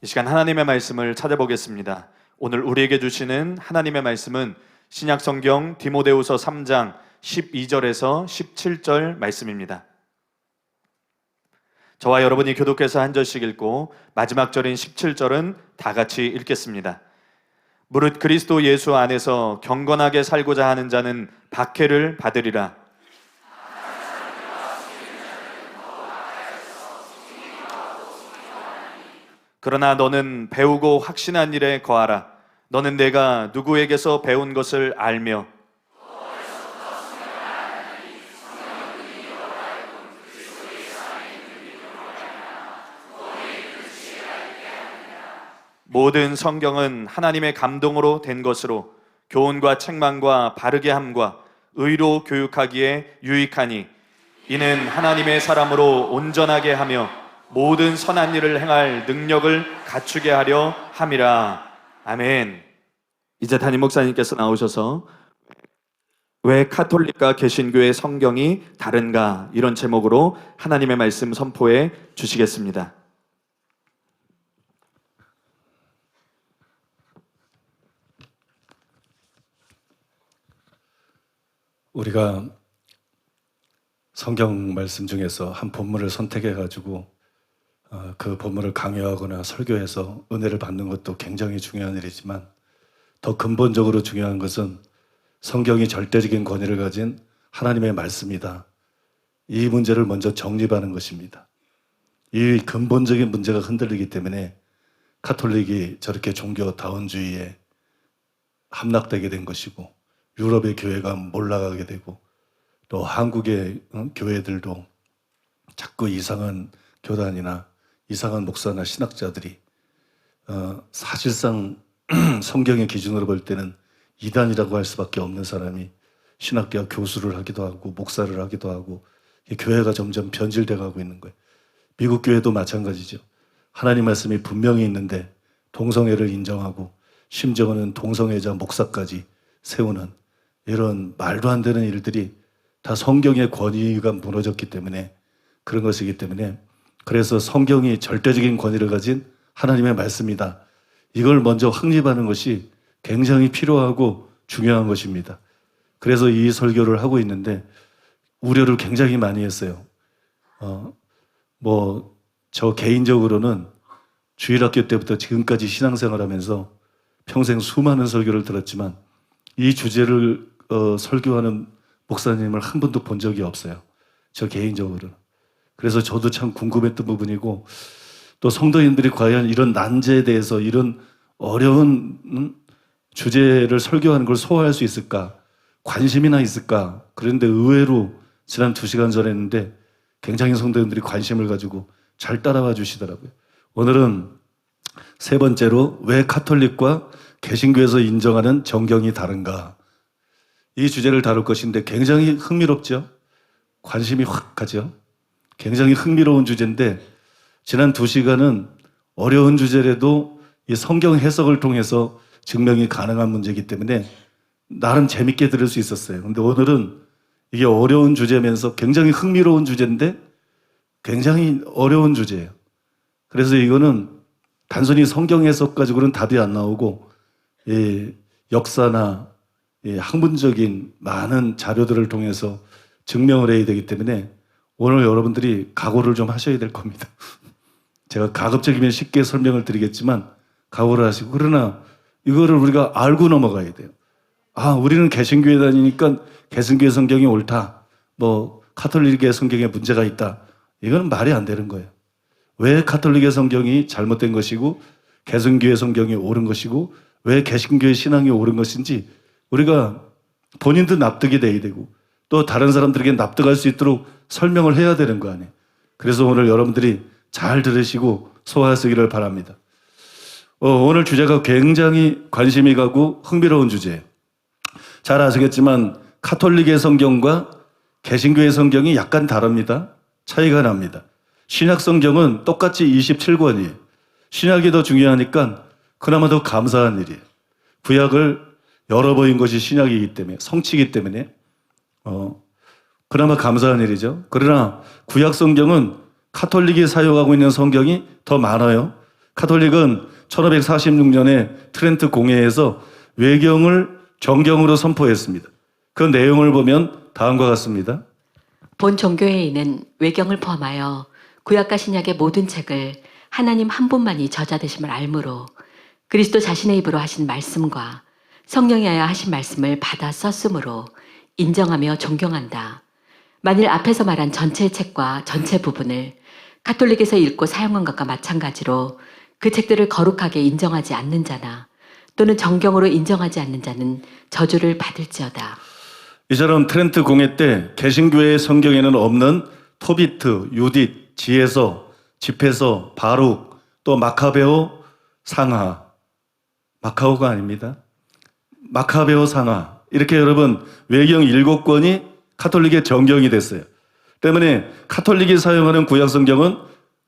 이 시간 하나님의 말씀을 찾아보겠습니다. 오늘 우리에게 주시는 하나님의 말씀은 신약성경 디모데후서 3장 12절에서 17절 말씀입니다. 저와 여러분이 교독해서 한 절씩 읽고 마지막 절인 17절은 다 같이 읽겠습니다. 무릇 그리스도 예수 안에서 경건하게 살고자 하는 자는 박해를 받으리라. 그러나 너는 배우고 확신한 일에 거하라. 너는 내가 누구에게서 배운 것을 알며 모든 성경은 하나님의 감동으로 된 것으로 교훈과 책망과 바르게 함과 의로 교육하기에 유익하니 이는 하나님의 사람으로 온전하게 하며 모든 선한 일을 행할 능력을 갖추게 하려 함이라. 아멘. 이제 담임 목사님께서 나오셔서 왜 카톨릭과 개신교의 성경이 다른가, 이런 제목으로 하나님의 말씀 선포해 주시겠습니다. 우리가 성경 말씀 중에서 한 본문을 선택해 가지고 그 본문을 강요하거나 설교해서 은혜를 받는 것도 굉장히 중요한 일이지만 더 근본적으로 중요한 것은 성경이 절대적인 권위를 가진 하나님의 말씀이다. 이 문제를 먼저 정립하는 것입니다. 이 근본적인 문제가 흔들리기 때문에 카톨릭이 저렇게 종교다원주의에 함락되게 된 것이고, 유럽의 교회가 몰락하게 되고, 또 한국의 교회들도 자꾸 이상한 교단이나 이상한 목사나 신학자들이 사실상 성경의 기준으로 볼 때는 이단이라고 할 수밖에 없는 사람이 신학교 교수를 하기도 하고 목사를 하기도 하고, 이 교회가 점점 변질돼 가고 있는 거예요. 미국 교회도 마찬가지죠. 하나님 말씀이 분명히 있는데 동성애를 인정하고 심지어는 동성애자 목사까지 세우는 이런 말도 안 되는 일들이 다 성경의 권위가 무너졌기 때문에 그런 것이기 때문에, 그래서 성경이 절대적인 권위를 가진 하나님의 말씀이다. 이걸 먼저 확립하는 것이 굉장히 필요하고 중요한 것입니다. 그래서 이 설교를 하고 있는데 우려를 굉장히 많이 했어요. 저 개인적으로는 주일학교 때부터 지금까지 신앙생활하면서 평생 수많은 설교를 들었지만 이 주제를 설교하는 목사님을 한 번도 본 적이 없어요. 저 개인적으로는. 그래서 저도 참 궁금했던 부분이고, 또 성도님들이 과연 이런 난제에 대해서 이런 어려운 주제를 설교하는 걸 소화할 수 있을까? 관심이나 있을까? 그런데 의외로 지난 2시간 전에 했는데 굉장히 성도님들이 관심을 가지고 잘 따라와 주시더라고요. 오늘은 세 번째로 왜 카톨릭과 개신교에서 인정하는 정경이 다른가? 이 주제를 다룰 것인데 굉장히 흥미롭죠? 관심이 확 가죠? 굉장히 흥미로운 주제인데 지난 2시간은 어려운 주제라도 이 성경 해석을 통해서 증명이 가능한 문제이기 때문에 나름 재밌게 들을 수 있었어요. 근데 오늘은 이게 어려운 주제면서 굉장히 흥미로운 주제인데 굉장히 어려운 주제예요. 그래서 이거는 단순히 성경 해석 가지고는 답이 안 나오고 역사나 학문적인 많은 자료들을 통해서 증명을 해야 되기 때문에 오늘 여러분들이 각오를 좀 하셔야 될 겁니다. 제가 가급적이면 쉽게 설명을 드리겠지만 각오를 하시고, 그러나 이거를 우리가 알고 넘어가야 돼요. 우리는 개신교에 다니니까 개신교의 성경이 옳다, 카톨릭의 성경에 문제가 있다, 이건 말이 안 되는 거예요. 왜 카톨릭의 성경이 잘못된 것이고 개신교의 성경이 옳은 것이고 왜 개신교의 신앙이 옳은 것인지 우리가 본인도 납득이 돼야 되고 또 다른 사람들에게 납득할 수 있도록 설명을 해야 되는 거 아니에요. 그래서 오늘 여러분들이 잘 들으시고 소화하시기를 바랍니다. 오늘 주제가 굉장히 관심이 가고 흥미로운 주제예요. 잘 아시겠지만 카톨릭의 성경과 개신교의 성경이 약간 다릅니다. 차이가 납니다. 신약 성경은 똑같이 27권이에요. 신약이 더 중요하니까 그나마 더 감사한 일이에요. 구약을 여러 번인 것이 신약이기 때문에, 성취이기 때문에 그나마 감사한 일이죠. 그러나 구약 성경은 카톨릭이 사용하고 있는 성경이 더 많아요. 카톨릭은 1546년에 트렌트 공회에서 외경을 정경으로 선포했습니다. 그 내용을 보면 다음과 같습니다. 본 종교회의는 외경을 포함하여 구약과 신약의 모든 책을 하나님 한 분만이 저자되심을 알므로 그리스도 자신의 입으로 하신 말씀과 성령이 하여 하신 말씀을 받아 썼으므로 인정하며 존경한다. 만일 앞에서 말한 전체의 책과 전체 부분을 가톨릭에서 읽고 사용한 것과 마찬가지로 그 책들을 거룩하게 인정하지 않는 자나 또는 정경으로 인정하지 않는 자는 저주를 받을지어다. 이처럼 트렌트 공회 때 개신교의 성경에는 없는 토비트, 유딧, 지혜서, 집회서, 바룩, 또 마카베오 상하, 마카오가 아닙니다. 마카베오 상하, 이렇게 여러분 외경 7권이 카톨릭의 정경이 됐어요. 때문에 카톨릭이 사용하는 구약 성경은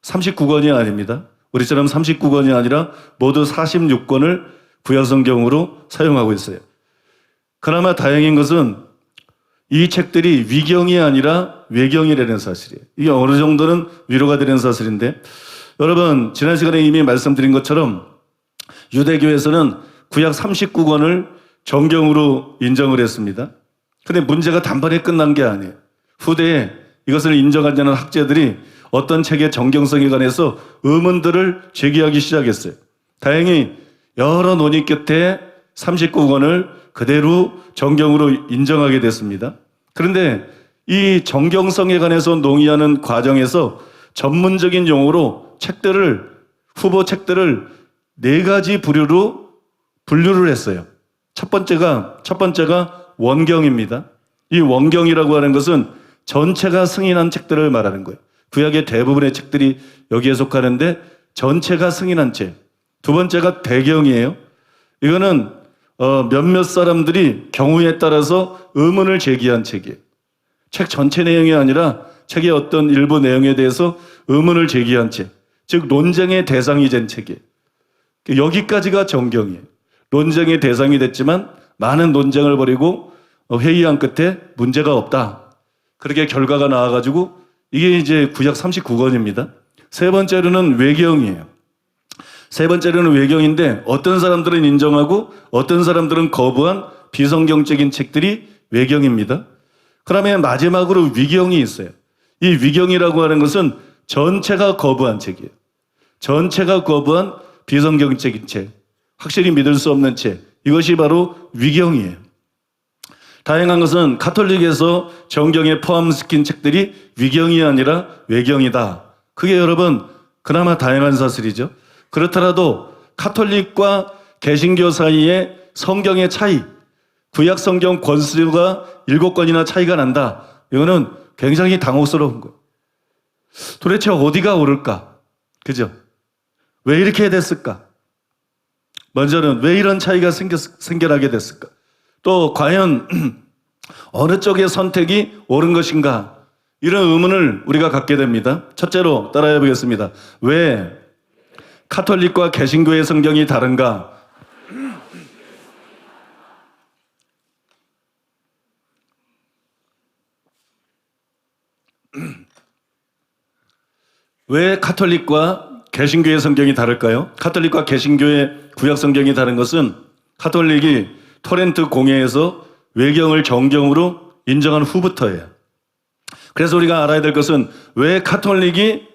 39권이 아닙니다. 우리처럼 39권이 아니라 모두 46권을 구약 성경으로 사용하고 있어요. 그나마 다행인 것은 이 책들이 위경이 아니라 외경이라는 사실이에요. 이게 어느 정도는 위로가 되는 사실인데, 여러분 지난 시간에 이미 말씀드린 것처럼 유대교에서는 구약 39권을 정경으로 인정을 했습니다. 근데 문제가 단번에 끝난 게 아니에요. 후대에 이것을 인정하지 않은 학자들이 어떤 책의 정경성에 관해서 의문들을 제기하기 시작했어요. 다행히 여러 논의 끝에 39권을 그대로 정경으로 인정하게 됐습니다. 그런데 이 정경성에 관해서 논의하는 과정에서 전문적인 용어로 책들을, 후보 책들을 4가지 부류로 분류를 했어요. 첫 번째가 원경입니다. 이 원경이라고 하는 것은 전체가 승인한 책들을 말하는 거예요. 구약의 대부분의 책들이 여기에 속하는데 전체가 승인한 책. 두 번째가 대경이에요. 이거는 몇몇 사람들이 경우에 따라서 의문을 제기한 책이에요. 책 전체 내용이 아니라 책의 어떤 일부 내용에 대해서 의문을 제기한 책. 즉 논쟁의 대상이 된 책이에요. 여기까지가 정경이에요. 논쟁의 대상이 됐지만 많은 논쟁을 벌이고 회의한 끝에 문제가 없다. 그렇게 결과가 나와가지고 이게 이제 구약 39권입니다. 세 번째로는 외경이에요. 세 번째로는 외경인데 어떤 사람들은 인정하고 어떤 사람들은 거부한 비성경적인 책들이 외경입니다. 그러면 마지막으로 위경이 있어요. 이 위경이라고 하는 것은 전체가 거부한 책이에요. 전체가 거부한 비성경적인 책, 확실히 믿을 수 없는 책, 이것이 바로 위경이에요. 다행한 것은 가톨릭에서 정경에 포함시킨 책들이 위경이 아니라 외경이다. 그게 여러분 그나마 다행한 사실이죠. 그렇더라도 가톨릭과 개신교 사이에 성경의 차이, 구약 성경 권수가 7권이나 차이가 난다. 이거는 굉장히 당혹스러운 거예요. 도대체 어디가 옳을까? 그죠? 왜 이렇게 됐을까? 먼저는 왜 이런 차이가 생겨나게 됐을까? 또 과연 어느 쪽의 선택이 옳은 것인가? 이런 의문을 우리가 갖게 됩니다. 첫째로 따라해 보겠습니다. 왜 카톨릭과 개신교의 성경이 다른가? 왜 카톨릭과 개신교의 성경이 다를까요? 카톨릭과 개신교의 구약 성경이 다른 것은 카톨릭이 토렌트 공회에서 외경을 정경으로 인정한 후부터예요. 그래서 우리가 알아야 될 것은 왜 카톨릭이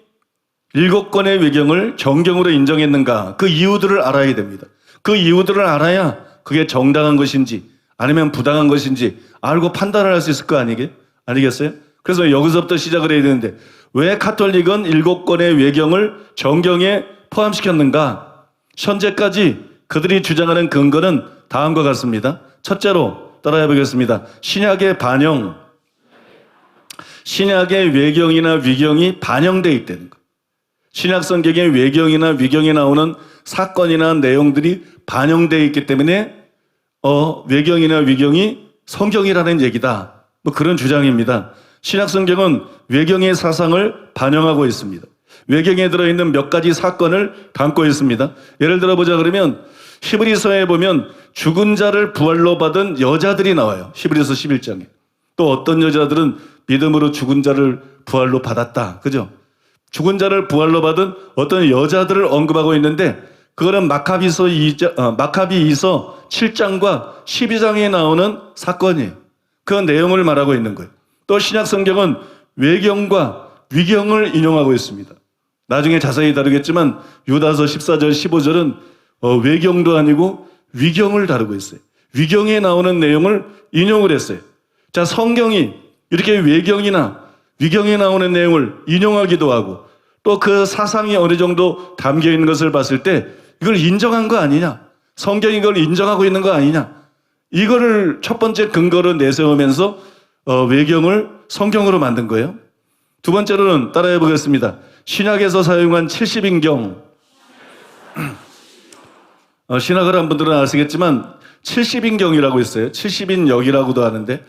7권의 외경을 정경으로 인정했는가? 그 이유들을 알아야 됩니다. 그 이유들을 알아야 그게 정당한 것인지 아니면 부당한 것인지 알고 판단을 할 수 있을 거 아니겠어요? 그래서 여기서부터 시작을 해야 되는데 왜 카톨릭은 7권의 외경을 정경에 포함시켰는가? 현재까지 그들이 주장하는 근거는 다음과 같습니다. 첫째로 따라해 보겠습니다. 신약의 반영, 신약의 외경이나 위경이 반영되어 있다는 것. 신약 성경의 외경이나 위경에 나오는 사건이나 내용들이 반영되어 있기 때문에 외경이나 위경이 성경이라는 얘기다. 뭐 그런 주장입니다. 신약 성경은 외경의 사상을 반영하고 있습니다. 외경에 들어있는 몇 가지 사건을 담고 있습니다. 예를 들어 보자 그러면 히브리서에 보면 죽은 자를 부활로 받은 여자들이 나와요. 히브리서 11장에. 또 어떤 여자들은 믿음으로 죽은 자를 부활로 받았다. 그죠? 죽은 자를 부활로 받은 어떤 여자들을 언급하고 있는데 그거는 마카비서 7장과 12장에 나오는 사건이에요. 그 내용을 말하고 있는 거예요. 또 신약 성경은 외경과 위경을 인용하고 있습니다. 나중에 자세히 다루겠지만 유다서 14절 15절은 외경도 아니고 위경을 다루고 있어요. 위경에 나오는 내용을 인용을 했어요. 자, 성경이 이렇게 외경이나 위경에 나오는 내용을 인용하기도 하고 또 그 사상이 어느 정도 담겨 있는 것을 봤을 때 이걸 인정한 거 아니냐? 성경이 이걸 인정하고 있는 거 아니냐? 이거를 첫 번째 근거로 내세우면서 외경을 성경으로 만든 거예요. 두 번째로는 따라해 보겠습니다. 신약에서 사용한 70인경. 신학을 한 분들은 아시겠지만 70인경이라고 있어요. 70인역이라고도 하는데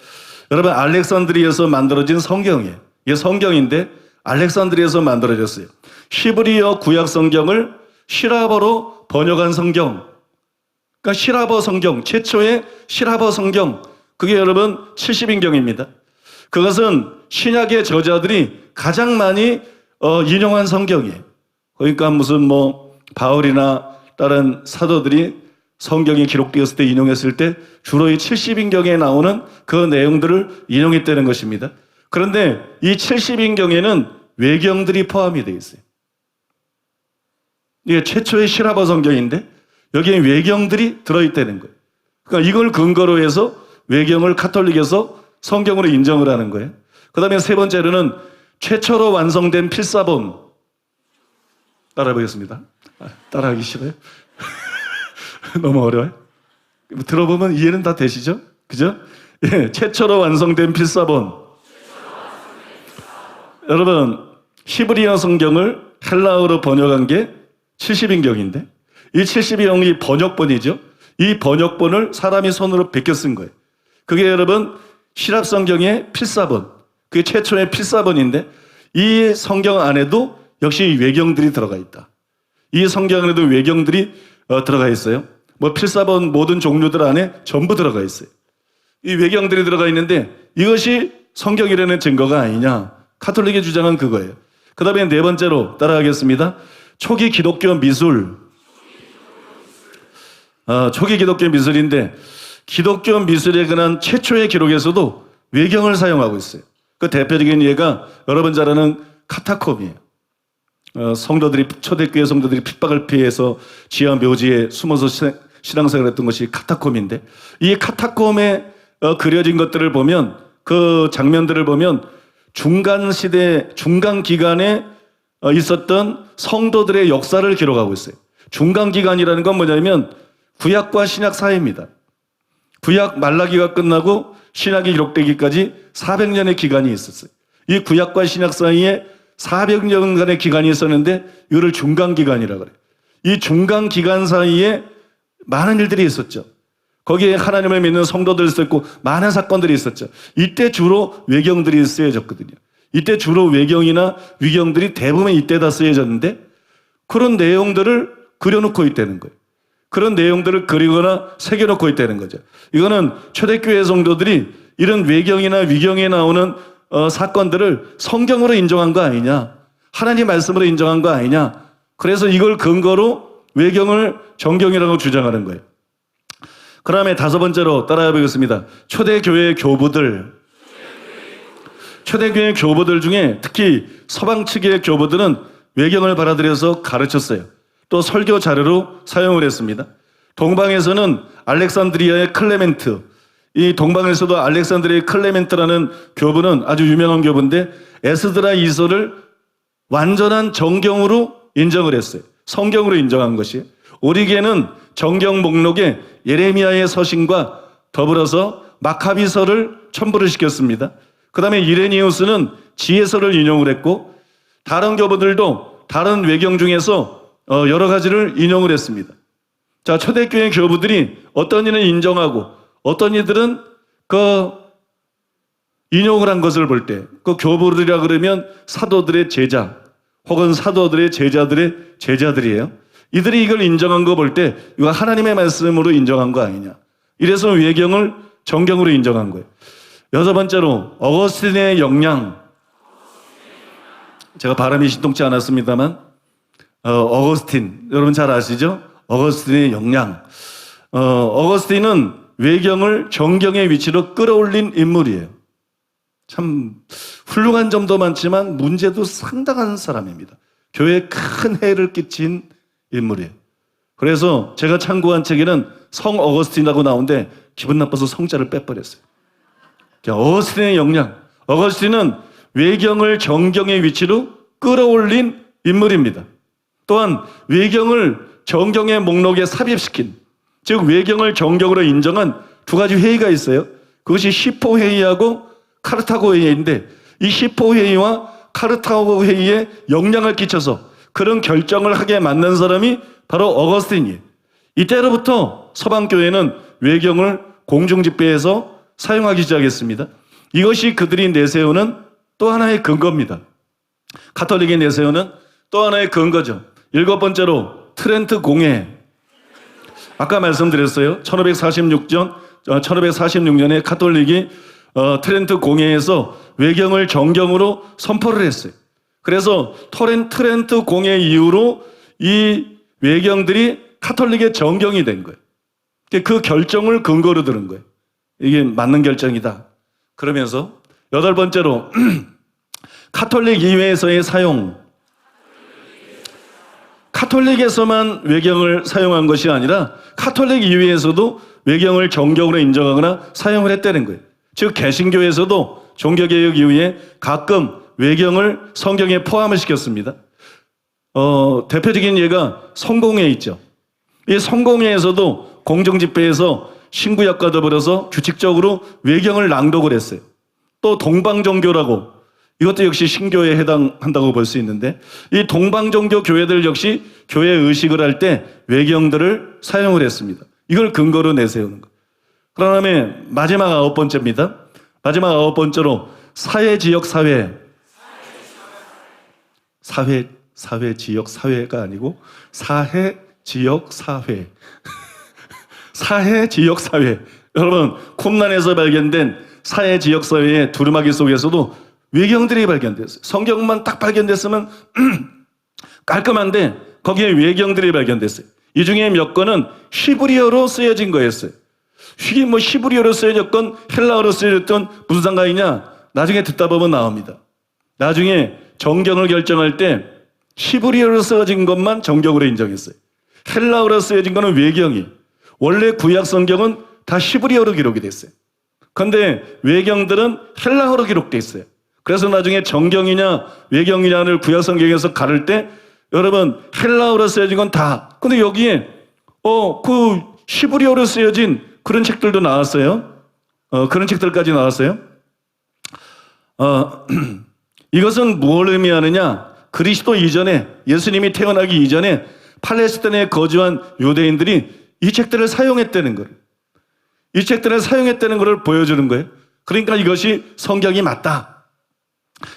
여러분 알렉산드리아에서 만들어진 성경이에요. 이게 성경인데 알렉산드리아에서 만들어졌어요. 히브리어 구약 성경을 시라버로 번역한 성경. 그러니까 시라버 성경, 최초의 시라버 성경. 그게 여러분 70인경입니다. 그것은 신약의 저자들이 가장 많이 인용한 성경이에요. 그러니까 무슨 바울이나 다른 사도들이 성경이 기록되었을 때 인용했을 때 주로 이 70인경에 나오는 그 내용들을 인용했다는 것입니다. 그런데 이 70인경에는 외경들이 포함이 되어 있어요. 이게 최초의 시라버 성경인데 여기에 외경들이 들어있다는 거예요. 그러니까 이걸 근거로 해서 외경을 카톨릭에서 성경으로 인정을 하는 거예요. 그 다음에 세 번째로는 최초로 완성된 필사본. 따라해보겠습니다. 따라하기 싫어요? 너무 어려워요? 들어보면 이해는 다 되시죠? 그죠? 예, 최초로 완성된 필사본. 여러분, 히브리어 성경을 헬라어로 번역한 게 70인경인데 이 70인경이 번역본이죠. 이 번역본을 사람이 손으로 베껴 쓴 거예요. 그게 여러분 시랍 성경의 필사본. 그게 최초의 필사본인데 이 성경 안에도 역시 외경들이 들어가 있다. 이 성경 안에도 외경들이 들어가 있어요. 필사본 모든 종류들 안에 전부 들어가 있어요. 이 외경들이 들어가 있는데 이것이 성경이라는 증거가 아니냐. 카톨릭의 주장은 그거예요. 그 다음에 네 번째로 따라하겠습니다. 초기 기독교 미술. 초기 기독교 미술인데 기독교 미술에 관한 최초의 기록에서도 외경을 사용하고 있어요. 그 대표적인 예가 여러분 잘 아는 카타콤이에요. 성도들이 초대교회 성도들이 핍박을 피해서 지하 묘지에 숨어서 신앙생활을 했던 것이 카타콤인데 이 카타콤에 그려진 것들을 보면 그 장면들을 보면 중간 시대 중간 기간에 있었던 성도들의 역사를 기록하고 있어요. 중간 기간이라는 건 뭐냐면 구약과 신약 사이입니다. 구약 말라기가 끝나고 신약이 기록되기까지 400년의 기간이 있었어요. 이 구약과 신약 사이에 400년간의 기간이 있었는데 이거를 중간 기간이라고 그래요. 이 중간 기간 사이에 많은 일들이 있었죠. 거기에 하나님을 믿는 성도들이 있었고 많은 사건들이 있었죠. 이때 주로 외경들이 쓰여졌거든요. 이때 주로 외경이나 위경들이 대부분 이때다 쓰여졌는데 그런 내용들을 그려놓고 있다는 거예요. 그런 내용들을 그리거나 새겨놓고 있다는 거죠. 이거는 초대교회 성도들이 이런 외경이나 위경에 나오는 사건들을 성경으로 인정한 거 아니냐. 하나님 말씀으로 인정한 거 아니냐. 그래서 이걸 근거로 외경을 정경이라고 주장하는 거예요. 그 다음에 다섯 번째로 따라해 보겠습니다. 초대교회 교부들. 초대교회 교부들 중에 특히 서방 측의 교부들은 외경을 받아들여서 가르쳤어요. 또 설교 자료로 사용을 했습니다. 동방에서는 알렉산드리아의 클레멘트, 이 동방에서도 알렉산드리아의 클레멘트라는 교부는 아주 유명한 교부인데 에스드라 이서를 완전한 정경으로 인정을 했어요. 성경으로 인정한 것이. 오리게는 정경 목록에 예레미야의 서신과 더불어서 마카비서를 첨부를 시켰습니다. 그 다음에 이레니우스는 지혜서를 인용을 했고 다른 교부들도 다른 외경 중에서 여러 가지를 인용을 했습니다. 자, 초대교회 교부들이 어떤 이는 인정하고 어떤 이들은 그 인용을 한 것을 볼 때 그 교부들이라 그러면 사도들의 제자 혹은 사도들의 제자들의 제자들이에요. 이들이 이걸 인정한 거 볼 때 이거 하나님의 말씀으로 인정한 거 아니냐. 이래서 외경을 정경으로 인정한 거예요. 여섯 번째로 어거스틴의 역량. 제가 바람이 신통치 않았습니다만 어거스틴 여러분 잘 아시죠? 어거스틴의 역량. 어거스틴은 외경을 정경의 위치로 끌어올린 인물이에요. 참 훌륭한 점도 많지만 문제도 상당한 사람입니다. 교회에 큰 해를 끼친 인물이에요. 그래서 제가 참고한 책에는 성 어거스틴이라고 나오는데 기분 나빠서 성자를 빼버렸어요. 어거스틴의 역량. 어거스틴은 외경을 정경의 위치로 끌어올린 인물입니다. 또한 외경을 정경의 목록에 삽입시킨, 즉 외경을 정경으로 인정한 두 가지 회의가 있어요. 그것이 시포 회의하고 카르타고 회의인데 이 시포 회의와 카르타고 회의에 영향을 끼쳐서 그런 결정을 하게 만든 사람이 바로 어거스틴이에요. 이때로부터 서방교회는 외경을 공중집회에서 사용하기 시작했습니다. 이것이 그들이 내세우는 또 하나의 근거입니다. 가톨릭이 내세우는 또 하나의 근거죠. 7번째로 트렌트 공회. 아까 말씀드렸어요. 1546년에 가톨릭이 트렌트 공회에서 외경을 정경으로 선포를 했어요. 그래서 트렌트 공회 이후로 이 외경들이 가톨릭의 정경이 된 거예요. 그 결정을 근거로 들은 거예요. 이게 맞는 결정이다. 그러면서 8번째로 가톨릭 이외에서의 사용. 가톨릭에서만 외경을 사용한 것이 아니라 가톨릭 이외에서도 외경을 정경으로 인정하거나 사용을 했다는 거예요. 즉 개신교에서도 종교개혁 이후에 가끔 외경을 성경에 포함을 시켰습니다. 대표적인 예가 성공회 있죠. 이 성공회에서도 공정집회에서 신구약과 더불어서 규칙적으로 외경을 낭독을 했어요. 또 동방종교라고, 이것도 역시 신교에 해당한다고 볼 수 있는데, 이 동방종교 교회들 역시 교회 의식을 할 때 외경들을 사용을 했습니다. 이걸 근거로 내세우는 거예요. 그 다음에 마지막 9번째입니다. 마지막 9번째로 사회지역사회. 사회지역사회가 아니고 사회지역사회. 사회지역사회. 여러분, 쿰란에서 발견된 사회지역사회의 두루마기 속에서도 외경들이 발견됐어요. 성경만 딱 발견됐으면 깔끔한데 거기에 외경들이 발견됐어요. 이 중에 몇 건은 히브리어로 쓰여진 거였어요. 이게 뭐 히브리어로 쓰여졌건 헬라어로 쓰여졌건 무슨 상관이냐? 나중에 듣다 보면 나옵니다. 나중에 정경을 결정할 때 히브리어로 쓰여진 것만 정경으로 인정했어요. 헬라어로 쓰여진 거는 외경이. 원래 구약 성경은 다 히브리어로 기록이 됐어요. 그런데 외경들은 헬라어로 기록돼 있어요. 그래서 나중에 정경이냐 외경이냐를 구약 성경에서 가를 때 여러분 헬라어로 쓰여진 건 다. 근데 여기에 그 히브리어로 쓰여진 그런 책들도 나왔어요. 그런 책들까지 나왔어요. 이것은 뭘 의미하느냐? 그리스도 이전에, 예수님이 태어나기 이전에 팔레스타인에 거주한 유대인들이 이 책들을 사용했다는 거예요. 이 책들을 사용했다는 것을 보여주는 거예요. 그러니까 이것이 성경이 맞다.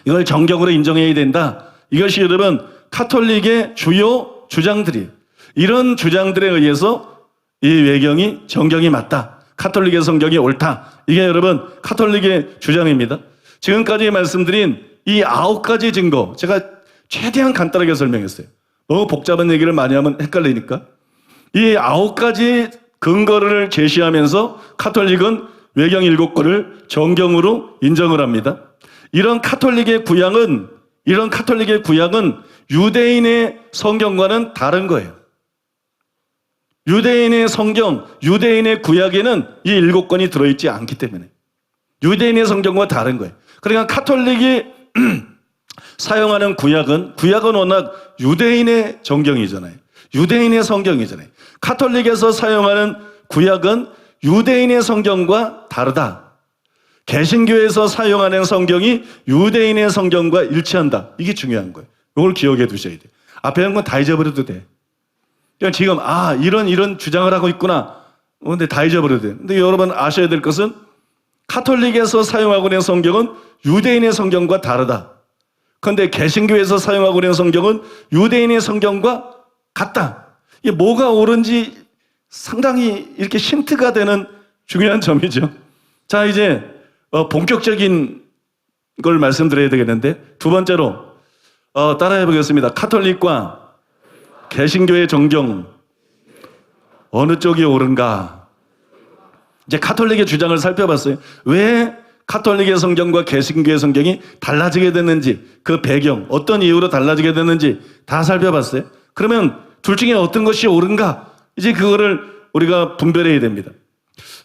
이걸 정경으로 인정해야 된다. 이것이 여러분 가톨릭의 주요 주장들이에요. 이런 주장들에 의해서 이 외경이 정경이 맞다. 가톨릭의 성경이 옳다. 이게 여러분 가톨릭의 주장입니다. 지금까지 말씀드린 이 9가지 증거, 제가 최대한 간단하게 설명했어요. 너무 복잡한 얘기를 많이 하면 헷갈리니까. 이 9가지 근거를 제시하면서 가톨릭은 외경 7권을 정경으로 인정을 합니다. 이런 카톨릭의 구약은 유대인의 성경과는 다른 거예요. 유대인의 성경, 유대인의 구약에는 이 7권이 들어있지 않기 때문에 유대인의 성경과 다른 거예요. 그러니까 가톨릭이 사용하는 구약은 워낙 유대인의 정경이잖아요. 유대인의 성경이잖아요. 가톨릭에서 사용하는 구약은 유대인의 성경과 다르다. 개신교에서 사용하는 성경이 유대인의 성경과 일치한다. 이게 중요한 거예요. 이걸 기억해 두셔야 돼요. 앞에 한 건 다 잊어버려도 돼. 그러니까 지금 이런 주장을 하고 있구나. 근데 다 잊어버려도 돼요. 근데 여러분 아셔야 될 것은 가톨릭에서 사용하고 있는 성경은 유대인의 성경과 다르다. 그런데 개신교에서 사용하고 있는 성경은 유대인의 성경과 같다. 이게 뭐가 옳은지 상당히 이렇게 힌트가 되는 중요한 점이죠. 자, 이제 본격적인 걸 말씀드려야 되겠는데, 두 번째로 따라해 보겠습니다. 카톨릭과 개신교의 정경 어느 쪽이 옳은가? 이제 카톨릭의 주장을 살펴봤어요. 왜 카톨릭의 성경과 개신교의 성경이 달라지게 됐는지, 그 배경, 어떤 이유로 달라지게 됐는지 다 살펴봤어요. 그러면 둘 중에 어떤 것이 옳은가? 이제 그거를 우리가 분별해야 됩니다.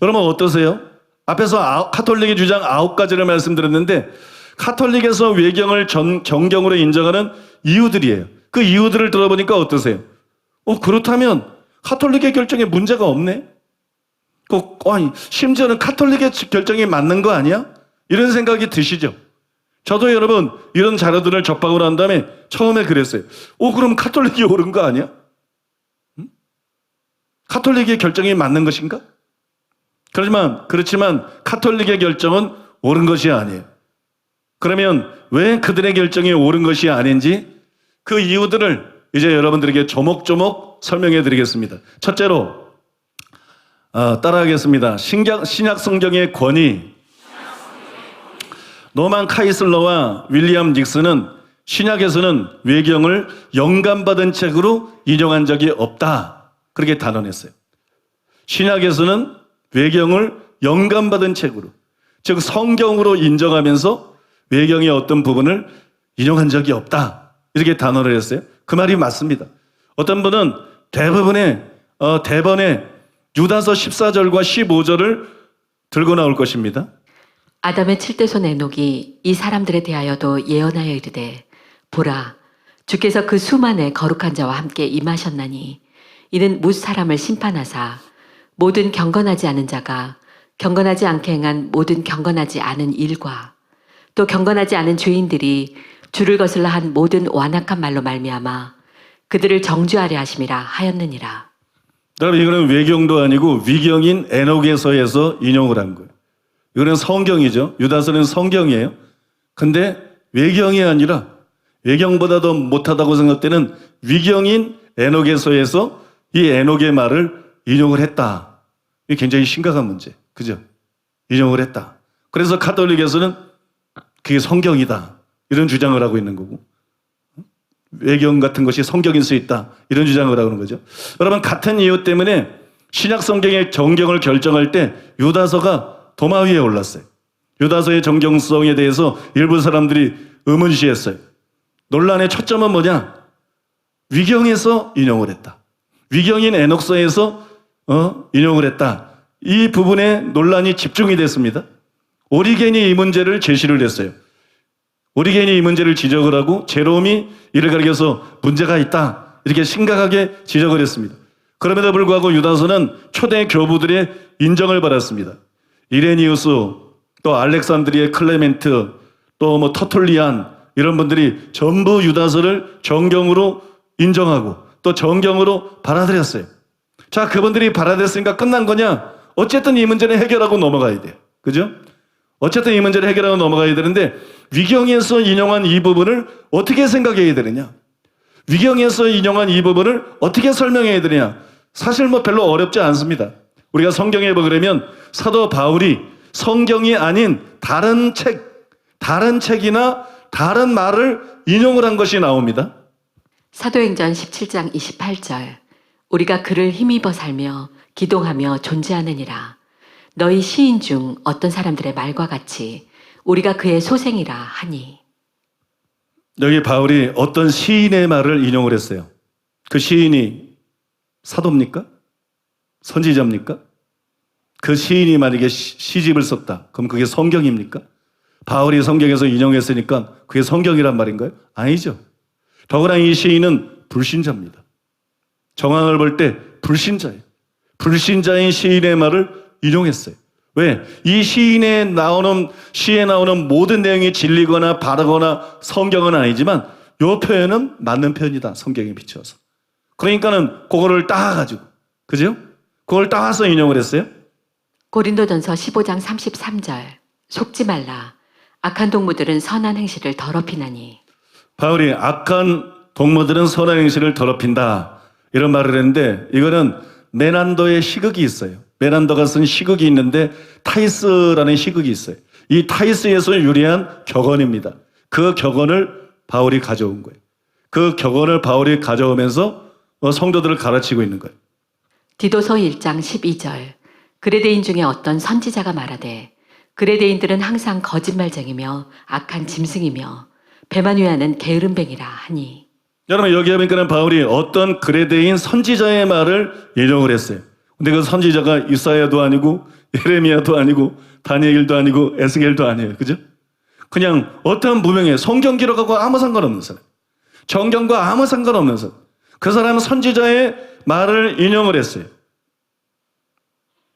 여러분 어떠세요? 앞에서 카톨릭의 주장 9가지를 말씀드렸는데 카톨릭에서 외경을 정경으로 인정하는 이유들이에요. 그 이유들을 들어보니까 어떠세요? 그렇다면 카톨릭의 결정에 문제가 없네? 아니, 심지어는 카톨릭의 결정이 맞는 거 아니야? 이런 생각이 드시죠? 저도 여러분 이런 자료들을 접하고 난 다음에 처음에 그랬어요. 그럼 카톨릭이 옳은 거 아니야? 응? 카톨릭의 결정이 맞는 것인가? 그렇지만 카톨릭의 결정은 옳은 것이 아니에요. 그러면 왜 그들의 결정이 옳은 것이 아닌지 그 이유들을 이제 여러분들에게 조목조목 설명해 드리겠습니다. 첫째로 따라하겠습니다. 신약 성경의 권위. 노만 카이슬러와 윌리엄 닉슨은 신약에서는 외경을 영감받은 책으로 인용한 적이 없다. 그렇게 단언했어요. 신약에서는 외경을 영감받은 책으로, 즉 성경으로 인정하면서 외경의 어떤 부분을 인용한 적이 없다. 이렇게 단언을 했어요. 그 말이 맞습니다. 어떤 분은 대번에 유다서 14절과 15절을 들고 나올 것입니다. 아담의 7대손 에녹이 이 사람들에 대하여도 예언하여 이르되 보라 주께서 그 수만의 거룩한 자와 함께 임하셨나니 이는 뭇 사람을 심판하사 모든 경건하지 않은 자가 경건하지 않게 행한 모든 경건하지 않은 일과 또 경건하지 않은 죄인들이 주를 거슬러 한 모든 완악한 말로 말미암아 그들을 정죄하려 하심이라 하였느니라. 여러분 이거는 외경도 아니고 위경인 에녹에서에서 인용을 한 거예요. 이거는 성경이죠. 유다서는 성경이에요. 근데 외경이 아니라 외경보다 더 못하다고 생각되는 위경인 에녹에서에서 이 에녹의 말을 인용을 했다. 이게 굉장히 심각한 문제. 그죠? 인용을 했다. 그래서 카톨릭에서는 그게 성경이다. 이런 주장을 하고 있는 거고. 외경 같은 것이 성경일 수 있다. 이런 주장을 하는 거죠. 여러분 같은 이유 때문에 신약 성경의 정경을 결정할 때 유다서가 도마 위에 올랐어요. 유다서의 정경성에 대해서 일부 사람들이 의문시했어요. 논란의 초점은 뭐냐? 위경에서 인용을 했다. 위경인 에녹서에서 인용을 했다. 이 부분에 논란이 집중이 됐습니다. 오리겐이 이 문제를 제시를 했어요. 오리겐이 이 문제를 지적을 하고 제롬이 이를 가리켜서 문제가 있다. 이렇게 심각하게 지적을 했습니다. 그럼에도 불구하고 유다서는 초대 교부들의 인정을 받았습니다. 이레니우스, 또 알렉산드리의 클레멘트, 또 터툴리안 이런 분들이 전부 유다서를 정경으로 인정하고 또 정경으로 받아들였어요. 자, 그분들이 받아들였으니까 끝난 거냐? 어쨌든 이 문제는 해결하고 넘어가야 돼요. 그죠? 어쨌든 이 문제를 해결하고 넘어가야 되는데 위경에서 인용한 이 부분을 어떻게 생각해야 되느냐? 위경에서 인용한 이 부분을 어떻게 설명해야 되느냐? 사실 별로 어렵지 않습니다. 우리가 성경에 보면 사도 바울이 성경이 아닌 다른 책이나 다른 말을 인용을 한 것이 나옵니다. 사도행전 17장 28절 우리가 그를 힘입어 살며 기동하며 존재하느니라. 너희 시인 중 어떤 사람들의 말과 같이 우리가 그의 소생이라 하니. 여기 바울이 어떤 시인의 말을 인용을 했어요. 그 시인이 사도입니까? 선지자입니까? 그 시인이 만약에 시집을 썼다. 그럼 그게 성경입니까? 바울이 성경에서 인용했으니까 그게 성경이란 말인가요? 아니죠. 더구나 이 시인은 불신자입니다. 정황을 볼 때 불신자예요. 불신자인 시인의 말을 인용했어요. 왜? 이 시에 나오는 모든 내용이 진리거나 바르거나 성경은 아니지만 이 표현은 맞는 표현이다. 성경에 비추어서. 그러니까는 그거를 따가지고, 그죠? 그걸 따와서 인용을 했어요. 고린도전서 15장 33절 속지 말라. 악한 동무들은 선한 행실을 더럽히나니. 바울이 악한 동무들은 선한 행실을 더럽힌다. 이런 말을 했는데 이거는 메난도의 시극이 있어요. 메난도가 쓴 시극이 있는데 타이스라는 시극이 있어요. 이 타이스에서 유래한 격언입니다. 그 격언을 바울이 가져온 거예요. 그 격언을 바울이 가져오면서 성도들을 가르치고 있는 거예요. 디도서 1장 12절. 그레데인 중에 어떤 선지자가 말하되 그레데인들은 항상 거짓말쟁이며 악한 짐승이며 배만 위하는 게으름뱅이라 하니. 여러분 여기 보니까 바울이 어떤 그레데인 선지자의 말을 인용을 했어요. 근데 그 선지자가 이사야도 아니고 예레미야도 아니고 다니엘도 아니고 에스겔도 아니에요. 그죠? 그냥 어떤 무명의 성경 기록하고 아무 상관없는 사람. 정경과 아무 상관없는 사람. 그 사람은 선지자의 말을 인용을 했어요.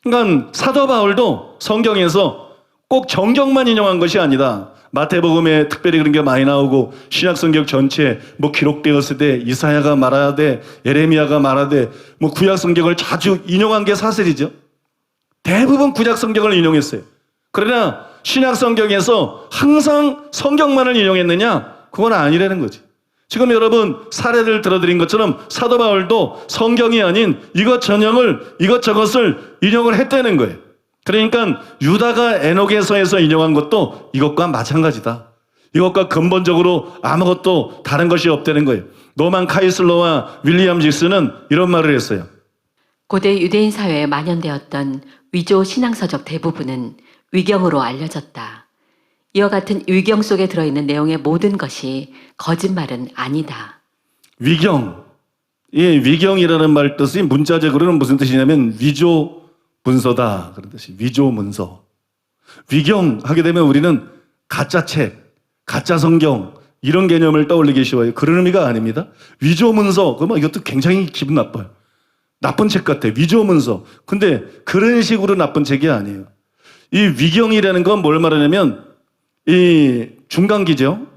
그러니까 사도 바울도 성경에서 꼭 정경만 인용한 것이 아니다. 마태복음에 특별히 그런 게 많이 나오고 신약성경 전체에 뭐 기록되었을 때 이사야가 말하되 예레미야가 말하되 뭐 구약성경을 자주 인용한 게 사실이죠. 대부분 구약성경을 인용했어요. 그러나 신약성경에서 항상 성경만을 인용했느냐? 그건 아니라는 거지. 지금 여러분 사례를 들어드린 것처럼 사도 바울도 성경이 아닌 이것저것을 인용을 했다는 거예요. 그러니까 유다가 에녹에서에서 인용한 것도 이것과 마찬가지다. 이것과 근본적으로 아무것도 다른 것이 없다는 거예요. 노만 카이슬러와 윌리엄 직스는 이런 말을 했어요. 고대 유대인 사회에 만연되었던 위조 신앙서적 대부분은 위경으로 알려졌다. 이와 같은 위경 속에 들어있는 내용의 모든 것이 거짓말은 아니다. 위경. 이 위경이라는 말 뜻이 문자적으로는 무슨 뜻이냐면 위조 문서다. 그런 뜻이 위조 문서. 위경하게 되면 우리는 가짜 책, 가짜 성경 이런 개념을 떠올리기 쉬워요. 그런 의미가 아닙니다. 위조 문서. 그러면 이것도 굉장히 기분 나빠요. 나쁜 책 같아. 위조 문서. 근데 그런 식으로 나쁜 책이 아니에요. 이 위경이라는 건 뭘 말하냐면 이 중간기죠.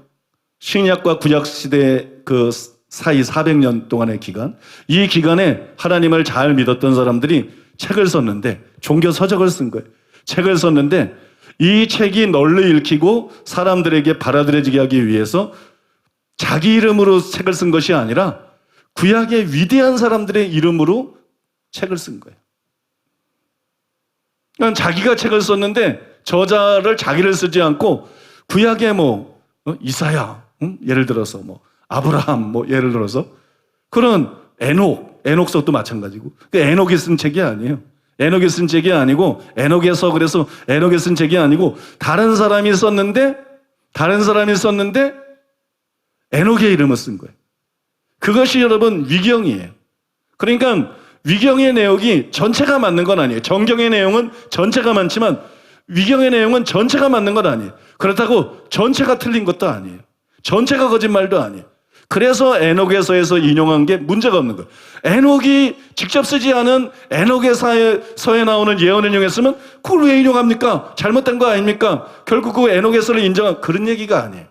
신약과 구약 시대 그 사이 400년 동안의 기간. 이 기간에 하나님을 잘 믿었던 사람들이 책을 썼는데 종교 서적을 쓴 거예요. 책을 썼는데 이 책이 널리 읽히고 사람들에게 받아들여지게 하기 위해서 자기 이름으로 책을 쓴 것이 아니라 구약의 위대한 사람들의 이름으로 책을 쓴 거예요. 그러니까 자기가 책을 썼는데 저자를 자기를 쓰지 않고 구약의 뭐 이사야, 예를 들어서 뭐 아브라함, 뭐 예를 들어서 그런 에녹서도 마찬가지고. 그 에녹이 쓴 책이 아니에요. 에녹이 쓴 책이 아니고 에녹에서 그래서 에녹이 쓴 책이 아니고 다른 사람이 썼는데 에녹의 이름을 쓴 거예요. 그것이 여러분 위경이에요. 그러니까 위경의 내용이 전체가 맞는 건 아니에요. 정경의 내용은 전체가 많지만 위경의 내용은 전체가 맞는 건 아니에요. 그렇다고 전체가 틀린 것도 아니에요. 전체가 거짓말도 아니에요. 그래서 에녹에서에서 인용한 게 문제가 없는 거예요. 에녹이 직접 쓰지 않은 에녹에서에 나오는 예언을 인용했으면 그걸 왜 인용합니까? 잘못된 거 아닙니까? 결국 그 에녹에서를 인정한 그런 얘기가 아니에요.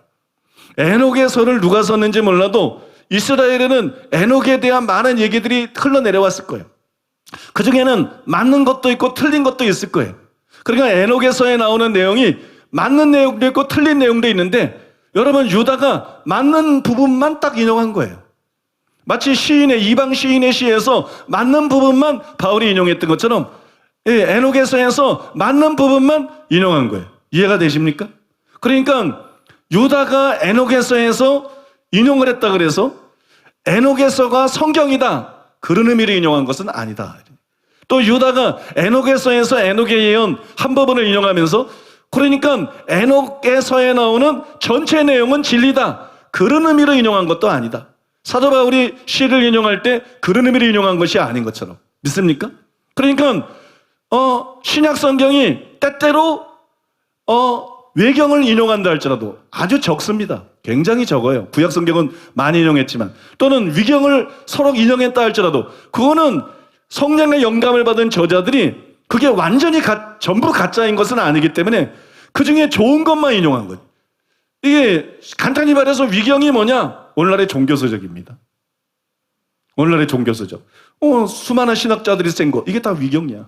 에녹에서를 누가 썼는지 몰라도 이스라엘에는 에녹에 대한 많은 얘기들이 흘러내려왔을 거예요. 그 중에는 맞는 것도 있고 틀린 것도 있을 거예요. 그러니까 에녹에서에 나오는 내용이 맞는 내용도 있고 틀린 내용도 있는데 여러분 유다가 맞는 부분만 딱 인용한 거예요. 마치 이방 시인의 시에서 맞는 부분만 바울이 인용했던 것처럼 에녹에서에서 맞는 부분만 인용한 거예요. 이해가 되십니까? 그러니까 유다가 에녹에서에서 인용을 했다 그래서 에녹에서가 성경이다 그런 의미로 인용한 것은 아니다. 또 유다가 에녹에서에서 에녹의 예언 한 부분을 인용하면서 그러니까 에녹에서에 나오는 전체 내용은 진리다 그런 의미로 인용한 것도 아니다. 사도 바울이 시를 인용할 때 그런 의미로 인용한 것이 아닌 것처럼 믿습니까? 그러니까 신약 성경이 때때로 외경을 인용한다 할지라도 아주 적습니다. 굉장히 적어요. 구약 성경은 많이 인용했지만 또는 위경을 서로 인용했다 할지라도 그거는 성령의 영감을 받은 저자들이 그게 완전히 전부 가짜인 것은 아니기 때문에 그 중에 좋은 것만 인용한 거예요. 이게 간단히 말해서 위경이 뭐냐? 오늘날의 종교서적입니다. 오늘날의 종교서적. 수많은 신학자들이 쓴 거 이게 다 위경이야.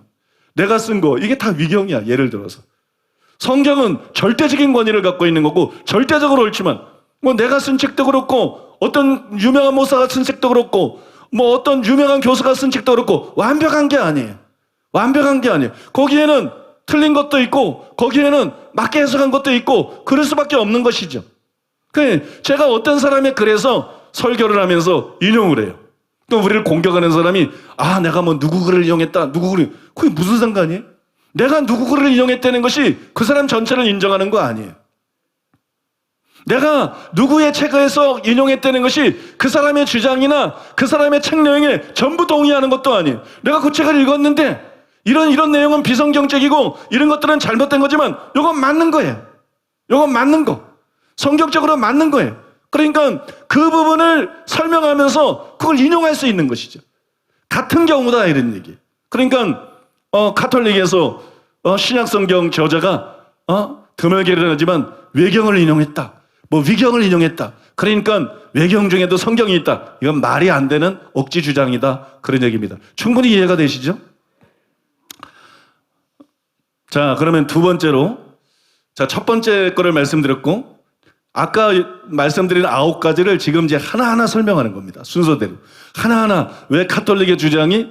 내가 쓴 거 이게 다 위경이야. 예를 들어서 성경은 절대적인 권위를 갖고 있는 거고 절대적으로 옳지만 뭐 내가 쓴 책도 그렇고 어떤 유명한 목사가 쓴 책도 그렇고 뭐 어떤 유명한 교수가 쓴 책도 그렇고 완벽한 게 아니에요. 완벽한 게 아니에요. 거기에는 틀린 것도 있고 거기에는 맞게 해석한 것도 있고 그럴 수밖에 없는 것이죠. 제가 어떤 사람의 글에서 설교를 하면서 인용을 해요. 또 우리를 공격하는 사람이 내가 뭐 누구 글을 인용했다, 누구 글을, 그게 무슨 상관이에요? 내가 누구 글을 인용했다는 것이 그 사람 전체를 인정하는 거 아니에요. 내가 누구의 책에서 인용했다는 것이 그 사람의 주장이나 그 사람의 책 내용에 전부 동의하는 것도 아니에요. 내가 그 책을 읽었는데 이런 내용은 비성경적이고 이런 것들은 잘못된 거지만 이건 맞는 거예요. 이건 맞는 거. 성경적으로 맞는 거예요. 그러니까 그 부분을 설명하면서 그걸 인용할 수 있는 것이죠. 같은 경우다 이런 얘기예요. 그러니까 가톨릭에서 신약성경 저자가 드물게는 하지만 외경을 인용했다. 뭐 위경을 인용했다. 그러니까 외경 중에도 성경이 있다. 이건 말이 안 되는 억지 주장이다. 그런 얘기입니다. 충분히 이해가 되시죠? 자, 그러면 두 번째로, 첫 번째 거를 말씀드렸고, 아까 말씀드린 9가지를 지금 이제 하나하나 설명하는 겁니다. 순서대로. 하나하나 왜 가톨릭의 주장이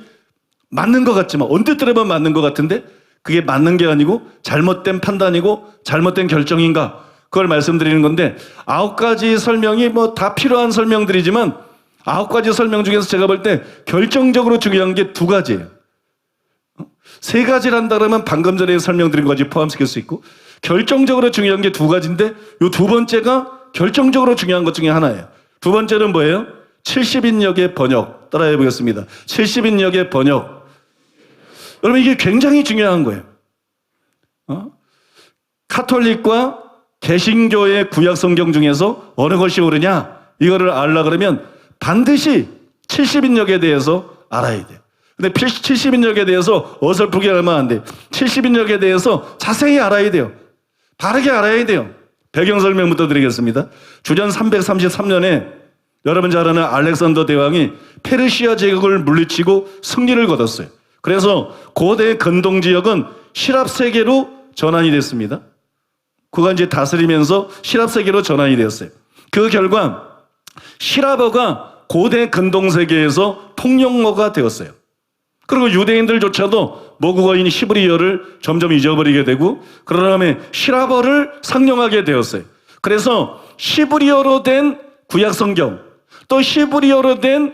맞는 것 같지만, 언뜻 들으면 맞는 것 같은데, 그게 맞는 게 아니고, 잘못된 판단이고, 잘못된 결정인가, 그걸 말씀드리는 건데, 9가지 설명이 뭐 다 필요한 설명들이지만, 9가지 설명 중에서 제가 볼 때 결정적으로 중요한 게 2가지예요. 3가지를 그러면 방금 전에 설명드린 것까지 포함시킬 수 있고, 결정적으로 중요한 게 2가지인데 이 두 번째가 결정적으로 중요한 것 중에 하나예요. 두 번째는 뭐예요? 70인역의 번역. 따라해 보겠습니다. 70인역의 번역. 여러분, 이게 굉장히 중요한 거예요. 가톨릭과 개신교의 구약성경 중에서 어느 것이 옳으냐, 이거를 알라 그러면 반드시 70인역에 대해서 알아야 돼요. 근데 70인역에 대해서 어설프게 알면 안 돼요. 70인역에 대해서 자세히 알아야 돼요. 바르게 알아야 돼요. 배경 설명부터 드리겠습니다. 주전 333년에 여러분 잘 아는 알렉산더 대왕이 페르시아 제국을 물리치고 승리를 거뒀어요. 그래서 고대 근동 지역은 시랍 세계로 전환이 됐습니다. 그가 이제 다스리면서 시랍 세계로 전환이 되었어요. 그 결과 시랍어가 고대 근동 세계에서 통용어가 되었어요. 그리고 유대인들조차도 모국어인 히브리어를 점점 잊어버리게 되고, 그런 다음에 시랍어를 상용하게 되었어요. 그래서 히브리어로 된 구약성경, 또 히브리어로 된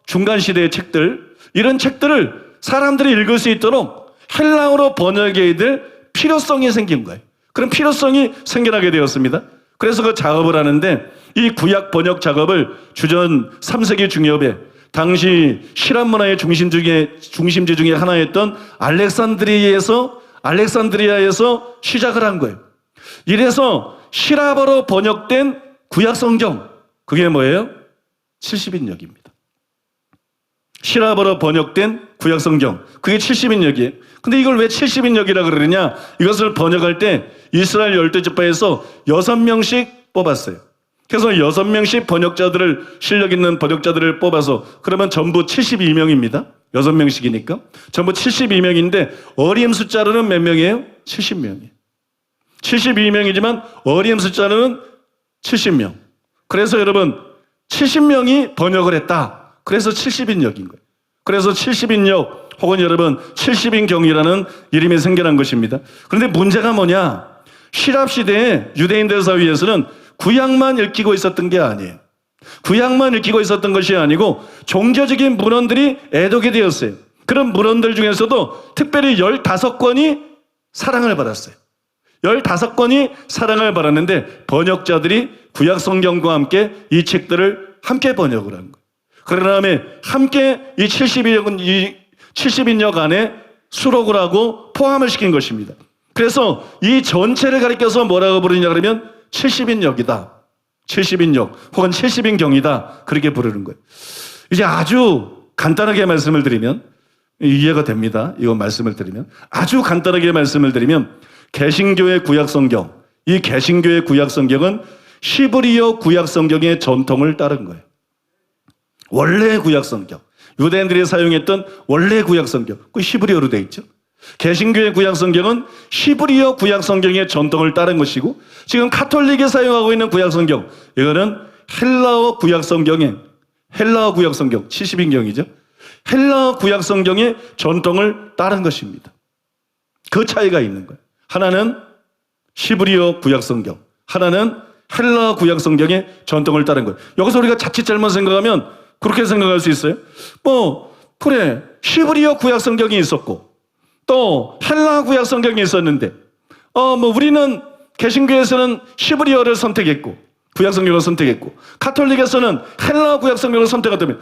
중간시대의 책들, 이런 책들을 사람들이 읽을 수 있도록 헬라어로 번역해야 될 필요성이 생긴 거예요. 그런 필요성이 생겨나게 되었습니다. 그래서 그 작업을 하는데, 이 구약 번역 작업을 주전 3세기 중엽에 당시 시랍 문화의 중심지 중에 하나였던 알렉산드리아에서 시작을 한 거예요. 이래서 시랍어로 번역된 구약 성경, 그게 뭐예요? 70인역입니다. 시랍어로 번역된 구약 성경, 그게 70인역이에요. 근데 이걸 왜 70인역이라 그러느냐? 이것을 번역할 때 이스라엘 열두 지파에서 6명씩 뽑았어요. 그래서 6명씩 실력 있는 번역자들을 뽑아서, 그러면 전부 72명입니다. 6명씩이니까. 전부 72명인데, 어림 숫자로는 몇 명이에요? 70명이에요. 72명이지만, 어림 숫자로는 70명. 그래서 여러분, 70명이 번역을 했다. 그래서 70인역인 거예요. 그래서 70인역, 혹은 여러분, 70인경이라는 이름이 생겨난 것입니다. 그런데 문제가 뭐냐? 시랍 시대에 유대인들 사이에서는 구약만 읽히고 있었던 게 아니에요. 구약만 읽히고 있었던 것이 아니고 종교적인 문헌들이 애독이 되었어요. 그런 문헌들 중에서도 특별히 15권이 사랑을 받았어요. 15권이 사랑을 받았는데 번역자들이 구약 성경과 함께 이 책들을 함께 번역을 한 거예요. 그런 다음에 함께 이 70인역 안에 수록을 하고 포함을 시킨 것입니다. 그래서 이 전체를 가리켜서 뭐라고 부르냐 그러면 70인역이다. 70인역 혹은 70인경이다. 그렇게 부르는 거예요. 이제 아주 간단하게 말씀을 드리면 이해가 됩니다. 이거 말씀을 드리면 아주 간단하게 말씀을 드리면 개신교의 구약성경, 이 개신교의 구약성경은 히브리어 구약성경의 전통을 따른 거예요. 원래 구약성경, 유대인들이 사용했던 원래 구약성경, 그 히브리어로 되어 있죠. 개신교의 구약성경은 히브리어 구약성경의 전통을 따른 것이고, 지금 가톨릭이 사용하고 있는 구약성경, 이거는 헬라어 구약성경 70인경이죠. 헬라어 구약성경의 전통을 따른 것입니다. 그 차이가 있는 거예요. 하나는 히브리어 구약성경, 하나는 헬라 구약 성경의 전통을 따른 거예요. 여기서 우리가 자칫 잘못 생각하면 그렇게 생각할 수 있어요. 그래, 히브리어 구약 성경이 있었고 또 헬라 구약 성경이 있었는데 우리는 개신교에서는 히브리어를 선택했고 구약 성경을 선택했고 가톨릭에서는 헬라 구약 성경을 선택했다면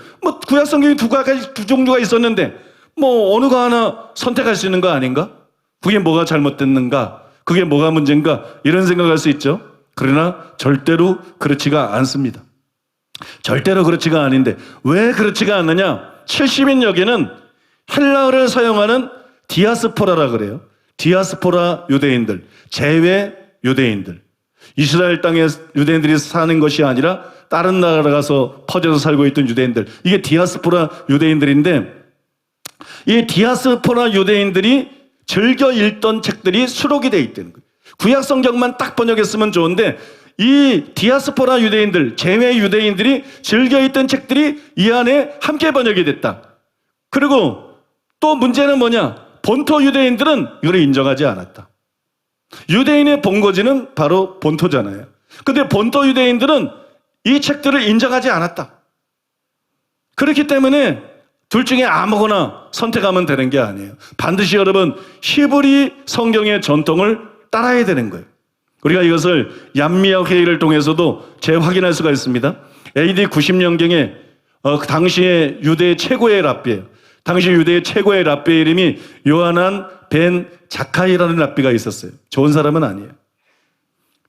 구약 성경이 두 종류가 있었는데 어느 거 하나 선택할 수 있는 거 아닌가? 그게 뭐가 잘못됐는가? 그게 뭐가 문제인가? 이런 생각할 수 있죠. 그러나 절대로 그렇지가 않습니다. 절대로 그렇지가 않은데 왜 그렇지가 않느냐? 70인역에는 헬라어를 사용하는 디아스포라라 그래요. 디아스포라 유대인들, 재외 유대인들. 이스라엘 땅에 유대인들이 사는 것이 아니라 다른 나라 가서 퍼져서 살고 있던 유대인들. 이게 디아스포라 유대인들인데 이 디아스포라 유대인들이 즐겨 읽던 책들이 수록이 돼 있다는 거예요. 구약 성경만 딱 번역했으면 좋은데 이 디아스포라 유대인들, 재외 유대인들이 즐겨 읽던 책들이 이 안에 함께 번역이 됐다. 그리고 또 문제는 뭐냐? 본토 유대인들은 이걸 인정하지 않았다. 유대인의 본거지는 바로 본토잖아요. 근데 본토 유대인들은 이 책들을 인정하지 않았다. 그렇기 때문에 둘 중에 아무거나 선택하면 되는 게 아니에요. 반드시 여러분 히브리 성경의 전통을 따라야 되는 거예요. 우리가 이것을 얀미아 회의를 통해서도 재확인할 수가 있습니다. AD 90년경에 그 당시의 유대 최고의 랍비예요. 당시 유대의 최고의 랍비의 이름이 요하난 벤 자카이라는 랍비가 있었어요. 좋은 사람은 아니에요.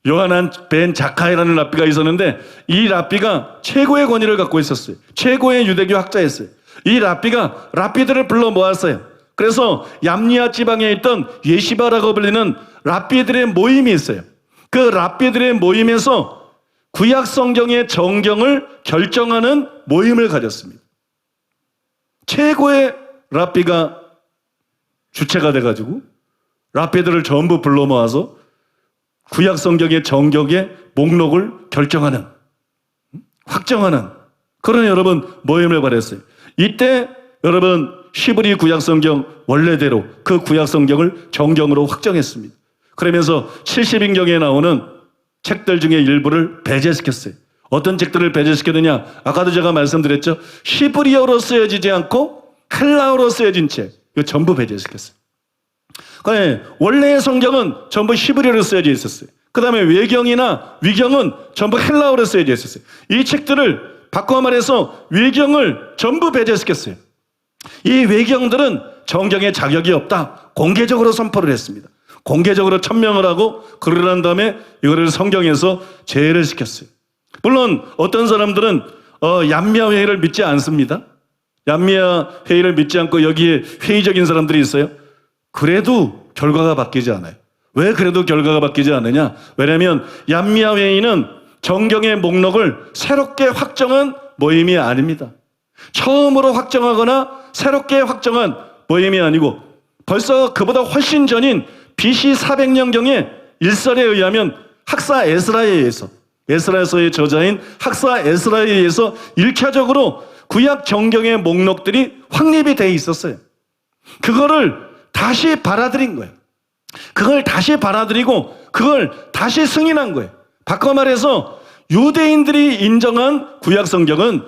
요하난 벤 자카이라는 랍비가 있었는데 이 랍비가 최고의 권위를 갖고 있었어요. 최고의 유대교 학자였어요. 이 랍비가 랍비들을 불러 모았어요. 그래서 얌니아 지방에 있던 예시바라고 불리는 랍비들의 모임이 있어요. 그 랍비들의 모임에서 구약 성경의 정경을 결정하는 모임을 가졌습니다. 최고의 랍비가 주체가 돼가지고 랍비들을 전부 불러 모아서 구약 성경의 정경의 목록을 결정하는, 확정하는 그런 여러분 모임을 벌였어요. 이때 여러분 히브리 구약 성경 원래대로 그 구약 성경을 정경으로 확정했습니다. 그러면서 70인경에 나오는 책들 중에 일부를 배제시켰어요. 어떤 책들을 배제시켰느냐? 아까도 제가 말씀드렸죠. 히브리어로 쓰여지지 않고 헬라어로 쓰여진 책, 이거 전부 배제시켰어요. 원래의 성경은 전부 히브리어로 쓰여져 있었어요. 그 다음에 외경이나 위경은 전부 헬라어로 쓰여져 있었어요. 이 책들을 바꿔 말해서 외경을 전부 배제시켰어요. 이 외경들은 정경에 자격이 없다. 공개적으로 선포를 했습니다. 공개적으로 천명을 하고 그러란 다음에 이거를 성경에서 제외를 시켰어요. 물론 어떤 사람들은 얀미아 회의를 믿지 않습니다. 얀미아 회의를 믿지 않고 여기에 회의적인 사람들이 있어요. 그래도 결과가 바뀌지 않아요. 왜 그래도 결과가 바뀌지 않느냐? 왜냐하면 얀미아 회의는 정경의 목록을 새롭게 확정한 모임이 아닙니다. 처음으로 확정하거나 새롭게 확정한 모임이 아니고 벌써 그보다 훨씬 전인 BC 400년경의 일설에 의하면 학사 에스라에 의해서, 에스라서의 저자인 학사 에스라에 의해서 1차적으로 구약 정경의 목록들이 확립이 돼 있었어요. 그거를 다시 받아들인 거예요. 그걸 다시 받아들이고 그걸 다시 승인한 거예요. 바꿔 말해서 유대인들이 인정한 구약 성경은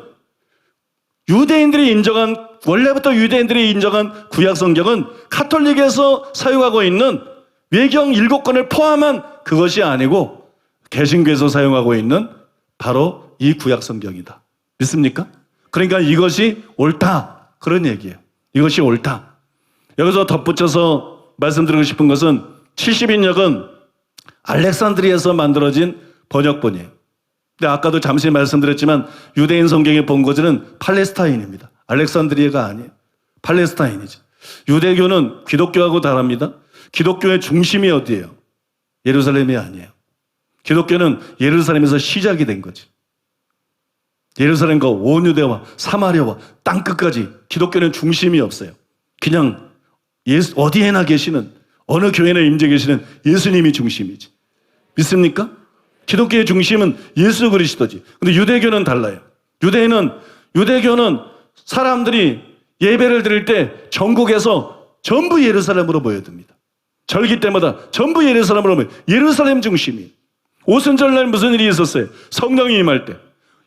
원래부터 유대인들이 인정한 구약 성경은 가톨릭에서 사용하고 있는 외경 7권을 포함한 그것이 아니고 개신교에서 사용하고 있는 바로 이 구약 성경이다. 믿습니까? 그러니까 이것이 옳다. 그런 얘기예요. 이것이 옳다. 여기서 덧붙여서 말씀드리고 싶은 것은 70인역은 알렉산드리아에서 만들어진 번역본이에요. 근데 아까도 잠시 말씀드렸지만 유대인 성경의 본거지는 팔레스타인입니다. 알렉산드리아가 아니에요. 팔레스타인이죠. 유대교는 기독교하고 다릅니다. 기독교의 중심이 어디예요? 예루살렘이 아니에요. 기독교는 예루살렘에서 시작이 된 거지. 예루살렘과 온 유대와 사마리아와 땅끝까지 기독교는 중심이 없어요. 그냥 어디에나 계시는, 어느 교회나 임재 계시는 예수님이 중심이지. 믿습니까? 기독교의 중심은 예수 그리스도지. 근데 유대교는 달라요. 유대교는 사람들이 예배를 드릴 때 전국에서 전부 예루살렘으로 모여듭니다. 절기 때마다 전부 예루살렘으로 모여. 예루살렘 중심이. 오순절날 무슨 일이 있었어요? 성령이 임할 때.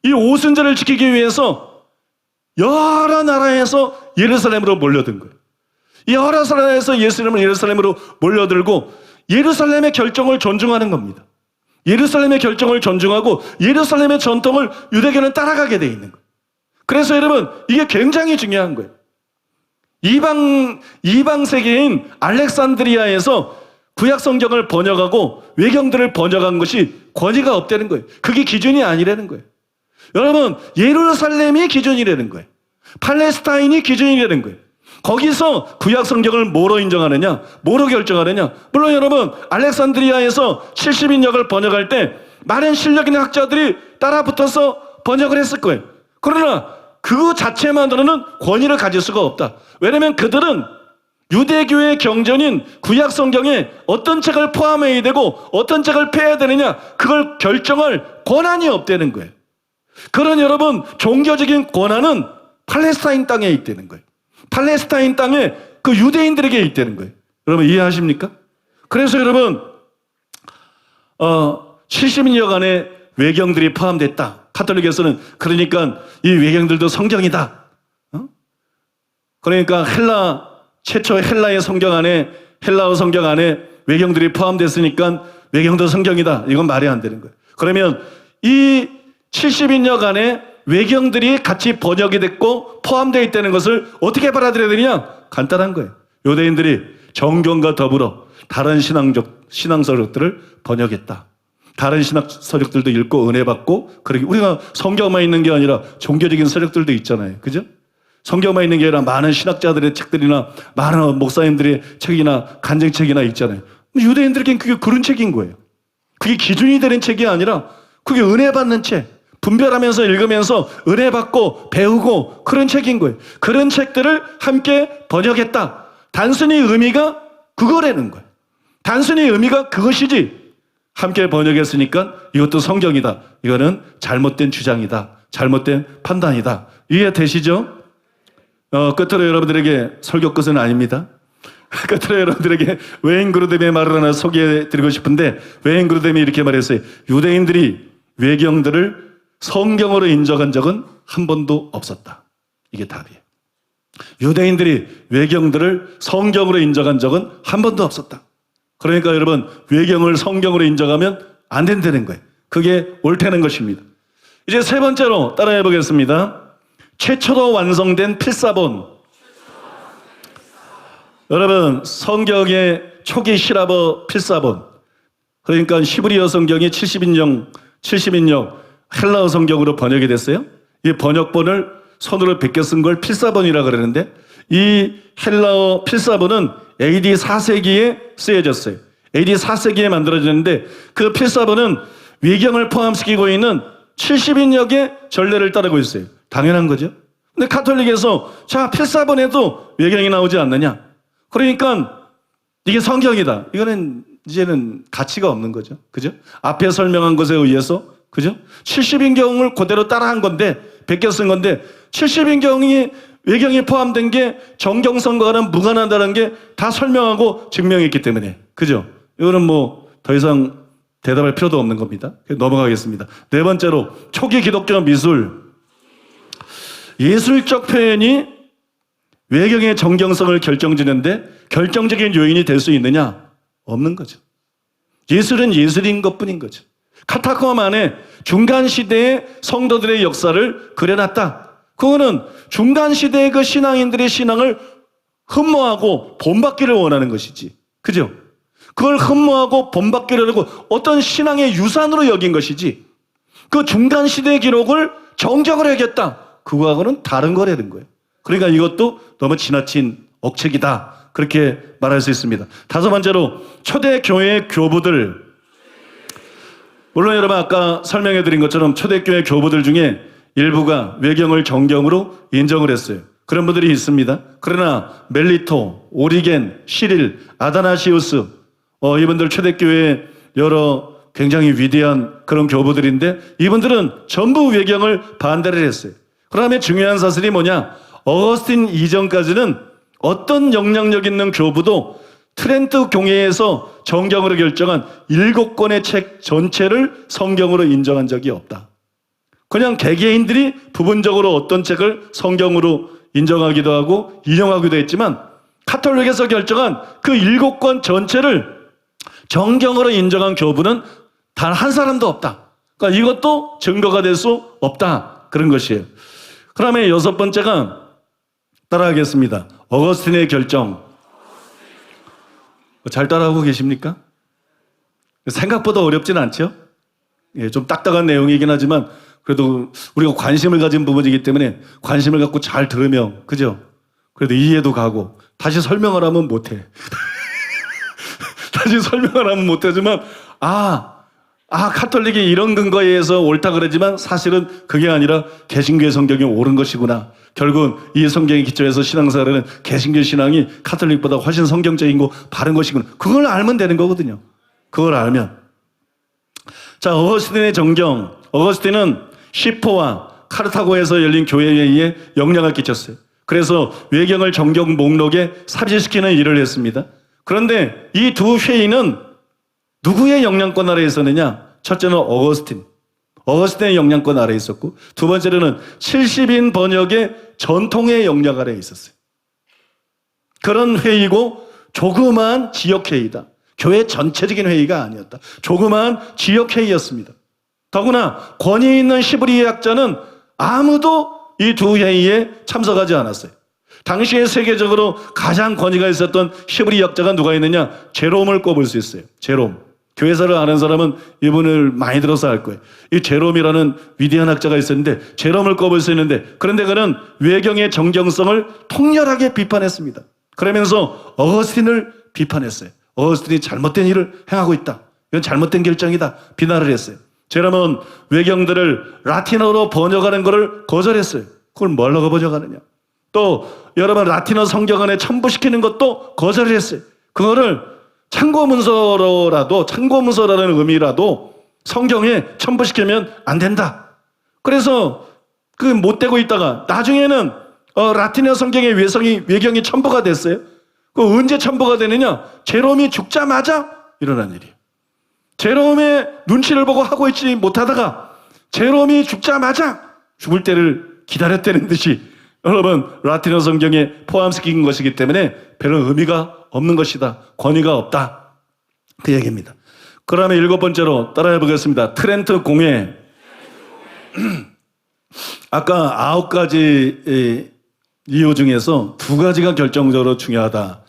이 오순절을 지키기 위해서 여러 나라에서 예루살렘으로 몰려든 거예요. 여러 나라에서 예루살렘으로 몰려들고 예루살렘의 결정을 존중하는 겁니다. 예루살렘의 결정을 존중하고 예루살렘의 전통을 유대교는 따라가게 돼 있는 거예요. 그래서 여러분, 이게 굉장히 중요한 거예요. 이방 세계인 알렉산드리아에서 구약 성경을 번역하고 외경들을 번역한 것이 권위가 없다는 거예요. 그게 기준이 아니라는 거예요. 여러분, 예루살렘이 기준이라는 거예요. 팔레스타인이 기준이라는 거예요. 거기서 구약 성경을 뭐로 인정하느냐? 뭐로 결정하느냐? 물론 여러분, 알렉산드리아에서 70인역을 번역할 때 많은 실력 있는 학자들이 따라붙어서 번역을 했을 거예요. 그러나 그 자체만으로는 권위를 가질 수가 없다. 왜냐하면 그들은 유대교의 경전인 구약 성경에 어떤 책을 포함해야 되고 어떤 책을 빼야 되느냐, 그걸 결정할 권한이 없다는 거예요. 그런 여러분, 종교적인 권한은 팔레스타인 땅에 있다는 거예요. 팔레스타인 땅에 그 유대인들에게 있다는 거예요. 여러분 이해하십니까? 그래서 여러분 70여 간의 외경들이 포함됐다. 카톨릭에서는 그러니까 이 외경들도 성경이다. 그러니까 최초 헬라의 성경 안에, 헬라어 성경 안에 외경들이 포함됐으니까 외경도 성경이다. 이건 말이 안 되는 거예요. 그러면 이 70여 간의 외경들이 같이 번역이 됐고 포함되어 있다는 것을 어떻게 받아들여야 되느냐? 간단한 거예요. 유대인들이 정경과 더불어 다른 신앙 서적들을 번역했다. 다른 신학 서적들도 읽고 은혜 받고, 그러기 우리가 성경만 있는 게 아니라 종교적인 서적들도 있잖아요. 그죠? 성경만 있는 게 아니라 많은 신학자들의 책들이나 많은 목사님들의 책이나 간증책이나 있잖아요. 유대인들에겐 그게 그런 책인 거예요. 그게 기준이 되는 책이 아니라 그게 은혜 받는 책, 분별하면서 읽으면서 은혜 받고 배우고 그런 책인 거예요. 그런 책들을 함께 번역했다. 단순히 의미가 그거라는 거예요. 단순히 의미가 그것이지, 함께 번역했으니까 이것도 성경이다. 이거는 잘못된 주장이다. 잘못된 판단이다. 이해되시죠? 끝으로 여러분들에게 설교 끝은 아닙니다. 끝으로 여러분들에게 웨인 그루뎀의 말을 하나 소개해드리고 싶은데, 웨인 그루뎀이 이렇게 말했어요. 유대인들이 외경들을 성경으로 인정한 적은 한 번도 없었다. 이게 답이에요. 유대인들이 외경들을 성경으로 인정한 적은 한 번도 없었다. 그러니까 여러분, 외경을 성경으로 인정하면 안 된다는 거예요. 그게 옳다는 것입니다. 이제 세 번째로 따라해 보겠습니다. 최초로 완성된 필사본. 여러분, 성경의 초기 시라버 필사본, 그러니까 히브리어 성경이 70인역 헬라어 성경으로 번역이 됐어요. 이 번역본을 손으로 베껴 쓴 걸 필사본이라고 그러는데, 이 헬라어 필사본은 AD 4세기에 쓰여졌어요. AD 4세기에 만들어졌는데, 그 필사본은 외경을 포함시키고 있는 70인역의 전례를 따르고 있어요. 당연한 거죠. 근데 카톨릭에서 자, 필사본에도 외경이 나오지 않느냐? 그러니까 이게 성경이다. 이거는 이제는 가치가 없는 거죠. 그죠? 앞에 설명한 것에 의해서, 그죠? 70인경을 그대로 따라한 건데, 베껴 쓴 건데, 70인경이 외경이 포함된 게 정경성과는 무관하다는 게 다 설명하고 증명했기 때문에, 그죠? 이거는 뭐 더 이상 대답할 필요도 없는 겁니다. 넘어가겠습니다. 네 번째로, 초기 기독교 미술. 예술적 표현이 외경의 정경성을 결정짓는데 결정적인 요인이 될 수 있느냐? 없는 거죠. 예술은 예술인 것뿐인 거죠. 카타콤 안에 중간 시대의 성도들의 역사를 그려놨다. 그거는 중간 시대의 그 신앙인들의 신앙을 흠모하고 본받기를 원하는 것이지. 그죠? 그걸 흠모하고 본받기를 하고 어떤 신앙의 유산으로 여긴 것이지, 그 중간 시대의 기록을 정적으로 여겼다. 그거하고는 다른 거라는 거예요. 그러니까 이것도 너무 지나친 억측이다. 그렇게 말할 수 있습니다. 다섯 번째로, 초대 교회의 교부들. 물론 여러분 아까 설명해 드린 것처럼 초대교회 교부들 중에 일부가 외경을 정경으로 인정을 했어요. 그런 분들이 있습니다. 그러나 멜리토, 오리겐, 시릴, 아다나시우스, 이분들 초대교회의 여러 굉장히 위대한 그런 교부들인데, 이분들은 전부 외경을 반대를 했어요. 그다음에 중요한 사실이 뭐냐? 어거스틴 이전까지는 어떤 영향력 있는 교부도 트렌트 공회에서 정경으로 결정한 7권의 책 전체를 성경으로 인정한 적이 없다. 그냥 개개인들이 부분적으로 어떤 책을 성경으로 인정하기도 하고 인용하기도 했지만 카톨릭에서 결정한 그 7권 전체를 정경으로 인정한 교부는 단 한 사람도 없다. 그러니까 이것도 증거가 될 수 없다. 그런 것이에요. 그다음에 6번째가 따라하겠습니다. 어거스틴의 결정. 잘 따라하고 계십니까? 생각보다 어렵진 않죠? 예, 좀 딱딱한 내용이긴 하지만 그래도 우리가 관심을 가진 부분이기 때문에 관심을 갖고 잘 들으면, 그죠? 그래도 이해도 가고, 다시 설명을 하면 못해. 다시 설명을 하면 못하지만, 카톨릭이 이런 근거에 의해서 옳다 그러지만 사실은 그게 아니라 개신교의 성경이 옳은 것이구나. 결국은 이 성경의 기초에서 신앙생활에는 개신교 신앙이 카톨릭보다 훨씬 성경적이고 바른 것이구나. 그걸 알면 되는 거거든요. 그걸 알면. 자, 어거스틴의 정경. 어거스틴은 시포와 카르타고에서 열린 교회에 의해 영향을 끼쳤어요. 그래서 외경을 정경 목록에 삽입시키는 일을 했습니다. 그런데 이 두 회의는 누구의 영향권 아래에 있었느냐? 첫째는 어거스틴의 영향권 아래에 있었고, 두 번째로는 70인 번역의 전통의 영향 아래에 있었어요. 그런 회의고 조그마한 지역회의다. 교회 전체적인 회의가 아니었다. 조그마한 지역회의였습니다. 더구나 권위 있는 히브리 학자는 아무도 이 두 회의에 참석하지 않았어요. 당시에 세계적으로 가장 권위가 있었던 히브리 학자가 누가 있느냐? 제롬을 꼽을 수 있어요. 제롬. 교회사를 아는 사람은 이분을 많이 들어서 알 거예요. 이 제롬이라는 위대한 학자가 있었는데 제롬을 꼽을 수 있는데, 그런데 그는 외경의 정경성을 통렬하게 비판했습니다. 그러면서 어거스틴을 비판했어요. 어거스틴이 잘못된 일을 행하고 있다. 이건 잘못된 결정이다. 비난을 했어요. 제롬은 외경들을 라틴어로 번역하는 것을 거절했어요. 그걸 뭐라고 번역하느냐. 또 여러분 라틴어 성경 안에 첨부시키는 것도 거절을 했어요. 그거를 참고문서라는 의미라도 성경에 첨부시키면 안 된다. 그래서 그 못되고 있다가 나중에는 라틴어 성경의 외경이 첨부가 됐어요. 그 언제 첨부가 되느냐? 제롬이 죽자마자 일어난 일이에요. 제롬의 눈치를 보고 하고 있지 못하다가 제롬이 죽자마자 죽을 때를 기다렸다는 듯이 여러분 라틴어 성경에 포함시킨 것이기 때문에 별로 의미가 없는 것이다. 권위가 없다. 그 얘기입니다. 그러면 7번째로 따라해 보겠습니다. 트렌트 공회. 아까 9가지 이유 중에서 2가지가 결정적으로 중요하다.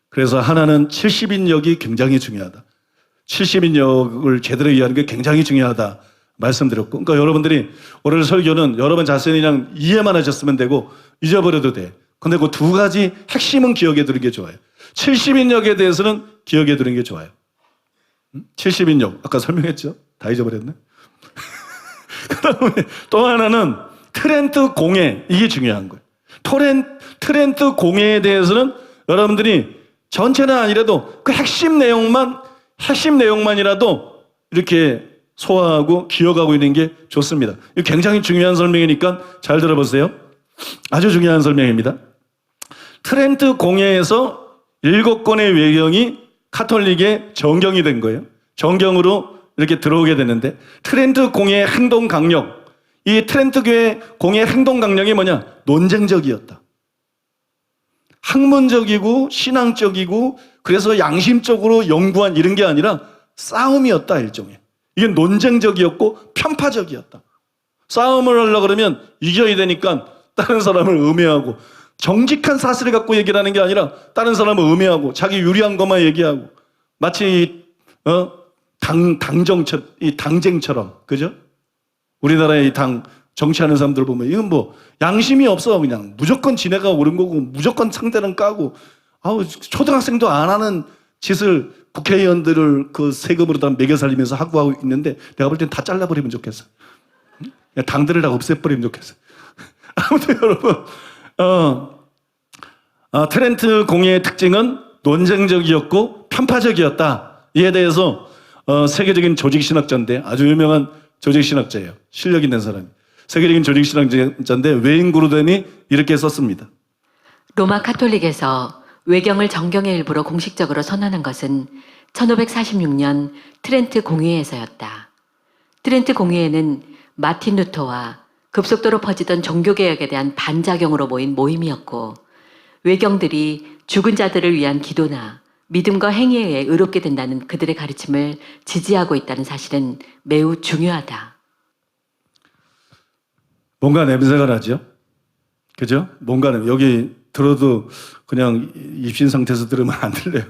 그래서 하나는 70인역이 굉장히 중요하다. 70인역을 제대로 이해하는 게 굉장히 중요하다 말씀드렸고, 그러니까 여러분들이 오늘 설교는 여러분 자신이 그냥 이해만 하셨으면 되고 잊어버려도 돼. 근데 그 2가지 핵심은 기억해 두는 게 좋아요. 70인역에 대해서는 기억해 두는 게 좋아요. 70인역 아까 설명했죠? 다 잊어버렸네. 그다음에 또 하나는 트렌트 공회, 이게 중요한 거예요. 트렌트 공회에 대해서는 여러분들이 전체는 아니라도 그 핵심 내용만이라도 이렇게 소화하고 기억하고 있는 게 좋습니다. 이거 굉장히 중요한 설명이니까 잘 들어보세요. 아주 중요한 설명입니다. 트렌트 공회에서 7권의 외경이 카톨릭의 정경이 된 거예요. 정경으로 이렇게 들어오게 되는데, 트렌트 공회의 행동 강령, 이 트렌트 교회 공회의 행동 강령이 뭐냐? 논쟁적이었다. 학문적이고 신앙적이고 그래서 양심적으로 연구한 이런 게 아니라 싸움이었다, 일종의. 이게 논쟁적이었고 편파적이었다. 싸움을 하려고 그러면 이겨야 되니까 다른 사람을 음해하고, 정직한 사실을 갖고 얘기를 하는 게 아니라 다른 사람을 음해하고 자기 유리한 것만 얘기하고, 마치 당쟁처럼, 그죠? 우리나라의 이 당 정치하는 사람들 보면 이건 뭐 양심이 없어. 그냥 무조건 지네가 옳은 거고 무조건 상대는 까고, 초등학생도 안 하는 짓을 국회의원들을 그 세금으로 다 매겨 살리면서 하고 있는데 내가 볼 땐 다 잘라버리면 좋겠어. 그냥 당들을 다 없애버리면 좋겠어. 아무튼 여러분, 트렌트 공회의 특징은 논쟁적이었고 편파적이었다. 이에 대해서 세계적인 조직신학자인데, 아주 유명한 조직신학자예요. 실력 있는 사람이. 세계적인 조직신학자인데 웨인 그루덴이 이렇게 썼습니다. 로마 카톨릭에서 외경을 정경의 일부로 공식적으로 선언한 것은 1546년 트렌트 공의회에서였다. 트렌트 공의회는 마틴 루터와 급속도로 퍼지던 종교개혁에 대한 반작용으로 모인 모임이었고, 외경들이 죽은 자들을 위한 기도나 믿음과 행위에 의해 의롭게 된다는 그들의 가르침을 지지하고 있다는 사실은 매우 중요하다. 뭔가 냄새가 나죠? 그죠? 뭔가 여기 들어도 그냥 입신 상태에서 들으면 안 들려요.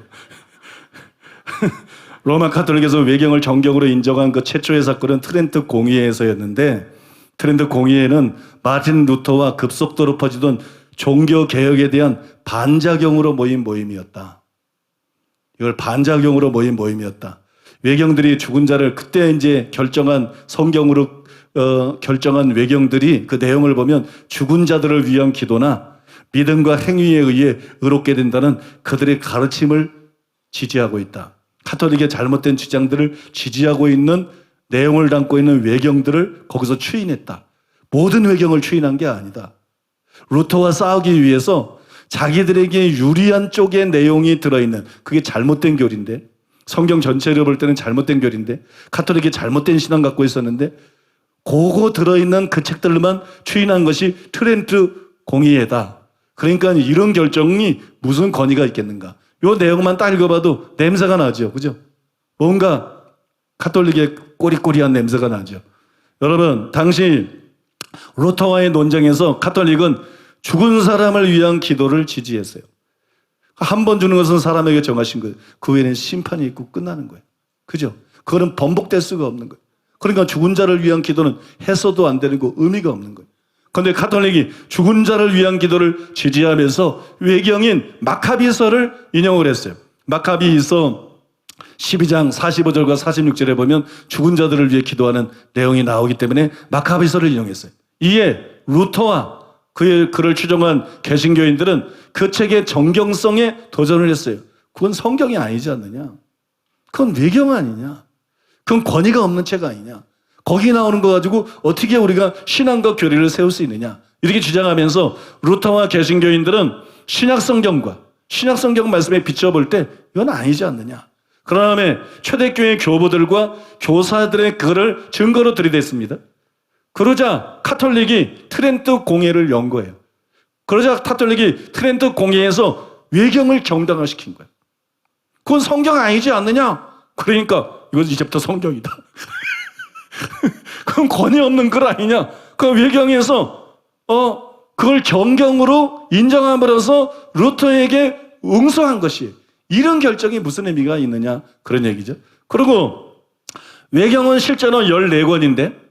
로마 카톨릭에서 외경을 정경으로 인정한 그 최초의 사건은 트렌트 공의회에서였는데, 트렌트 공의회는 마틴 루터와 급속도로 퍼지던 종교 개혁에 대한 반작용으로 모인 모임이었다. 이걸 반작용으로 모인 모임이었다. 외경들이 죽은 자를 그때 이제 결정한 성경으로 결정한 외경들이 그 내용을 보면 죽은 자들을 위한 기도나 믿음과 행위에 의해 의롭게 된다는 그들의 가르침을 지지하고 있다. 카톨릭의 잘못된 주장들을 지지하고 있는 내용을 담고 있는 외경들을 거기서 추인했다. 모든 외경을 추인한 게 아니다. 루터와 싸우기 위해서 자기들에게 유리한 쪽의 내용이 들어있는, 그게 잘못된 교리인데, 성경 전체를 볼 때는 잘못된 교리인데, 카톨릭이 잘못된 신앙 갖고 있었는데, 그거 들어있는 그 책들만 추인한 것이 트렌트 공의회다. 그러니까 이런 결정이 무슨 권위가 있겠는가. 요 내용만 딱 읽어봐도 냄새가 나죠. 그죠? 뭔가 카톨릭의 꼬리꼬리한 냄새가 나죠. 여러분, 당시 루터와의 논쟁에서 카톨릭은 죽은 사람을 위한 기도를 지지했어요. 한 번 주는 것은 사람에게 정하신 거예요. 그 외에는 심판이 있고 끝나는 거예요. 그죠? 그거는 번복될 수가 없는 거예요. 그러니까 죽은 자를 위한 기도는 해서도 안 되는 거, 의미가 없는 거예요. 그런데 카톨릭이 죽은 자를 위한 기도를 지지하면서 외경인 마카비서를 인용을 했어요. 마카비서 12장 45절과 46절에 보면 죽은 자들을 위해 기도하는 내용이 나오기 때문에 마카비서를 인용했어요. 이에 루터와 그를 추종한 개신교인들은 그 책의 정경성에 도전을 했어요. 그건 성경이 아니지 않느냐? 그건 외경 아니냐? 그건 권위가 없는 책 아니냐? 거기 나오는 거 가지고 어떻게 우리가 신앙과 교리를 세울 수 있느냐? 이렇게 주장하면서 루터와 개신교인들은 신약성경과 신약성경 말씀에 비춰볼 때 이건 아니지 않느냐? 그 다음에 초대교회 교부들과 교사들의 그거를 증거로 들이댔습니다. 그러자 카톨릭이 트렌트 공회를 연 거예요. 그러자 카톨릭이 트렌트 공회에서 외경을 정당화시킨 거예요. 그건 성경 아니지 않느냐? 그러니까 이건 이제부터 성경이다. 그건 권위 없는 글 아니냐? 그 외경에서 그걸 정경으로 인정함으로써 루터에게 응수한 것이, 이런 결정이 무슨 의미가 있느냐? 그런 얘기죠. 그리고 외경은 실제로 14권인데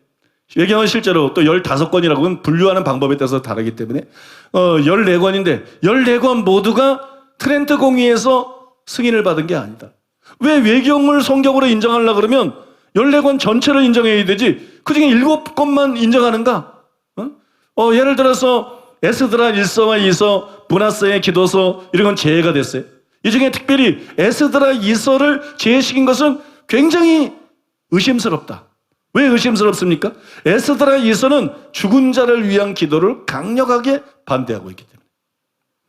외경은 실제로 또 15권이라고는 분류하는 방법에 따라서 다르기 때문에 14권인데 14권 모두가 트렌트 공의에서 승인을 받은 게 아니다. 왜 외경을 성경으로 인정하려고 그러면 14권 전체를 인정해야 되지 그중에 7권만 인정하는가? 예를 들어서 에스드라 1서와 2서, 브나스의 기도서 이런 건 제외가 됐어요. 이 중에 특별히 에스드라 2서를 제외시킨 것은 굉장히 의심스럽다. 왜 의심스럽습니까? 에스드라 2서는 죽은 자를 위한 기도를 강력하게 반대하고 있기 때문에,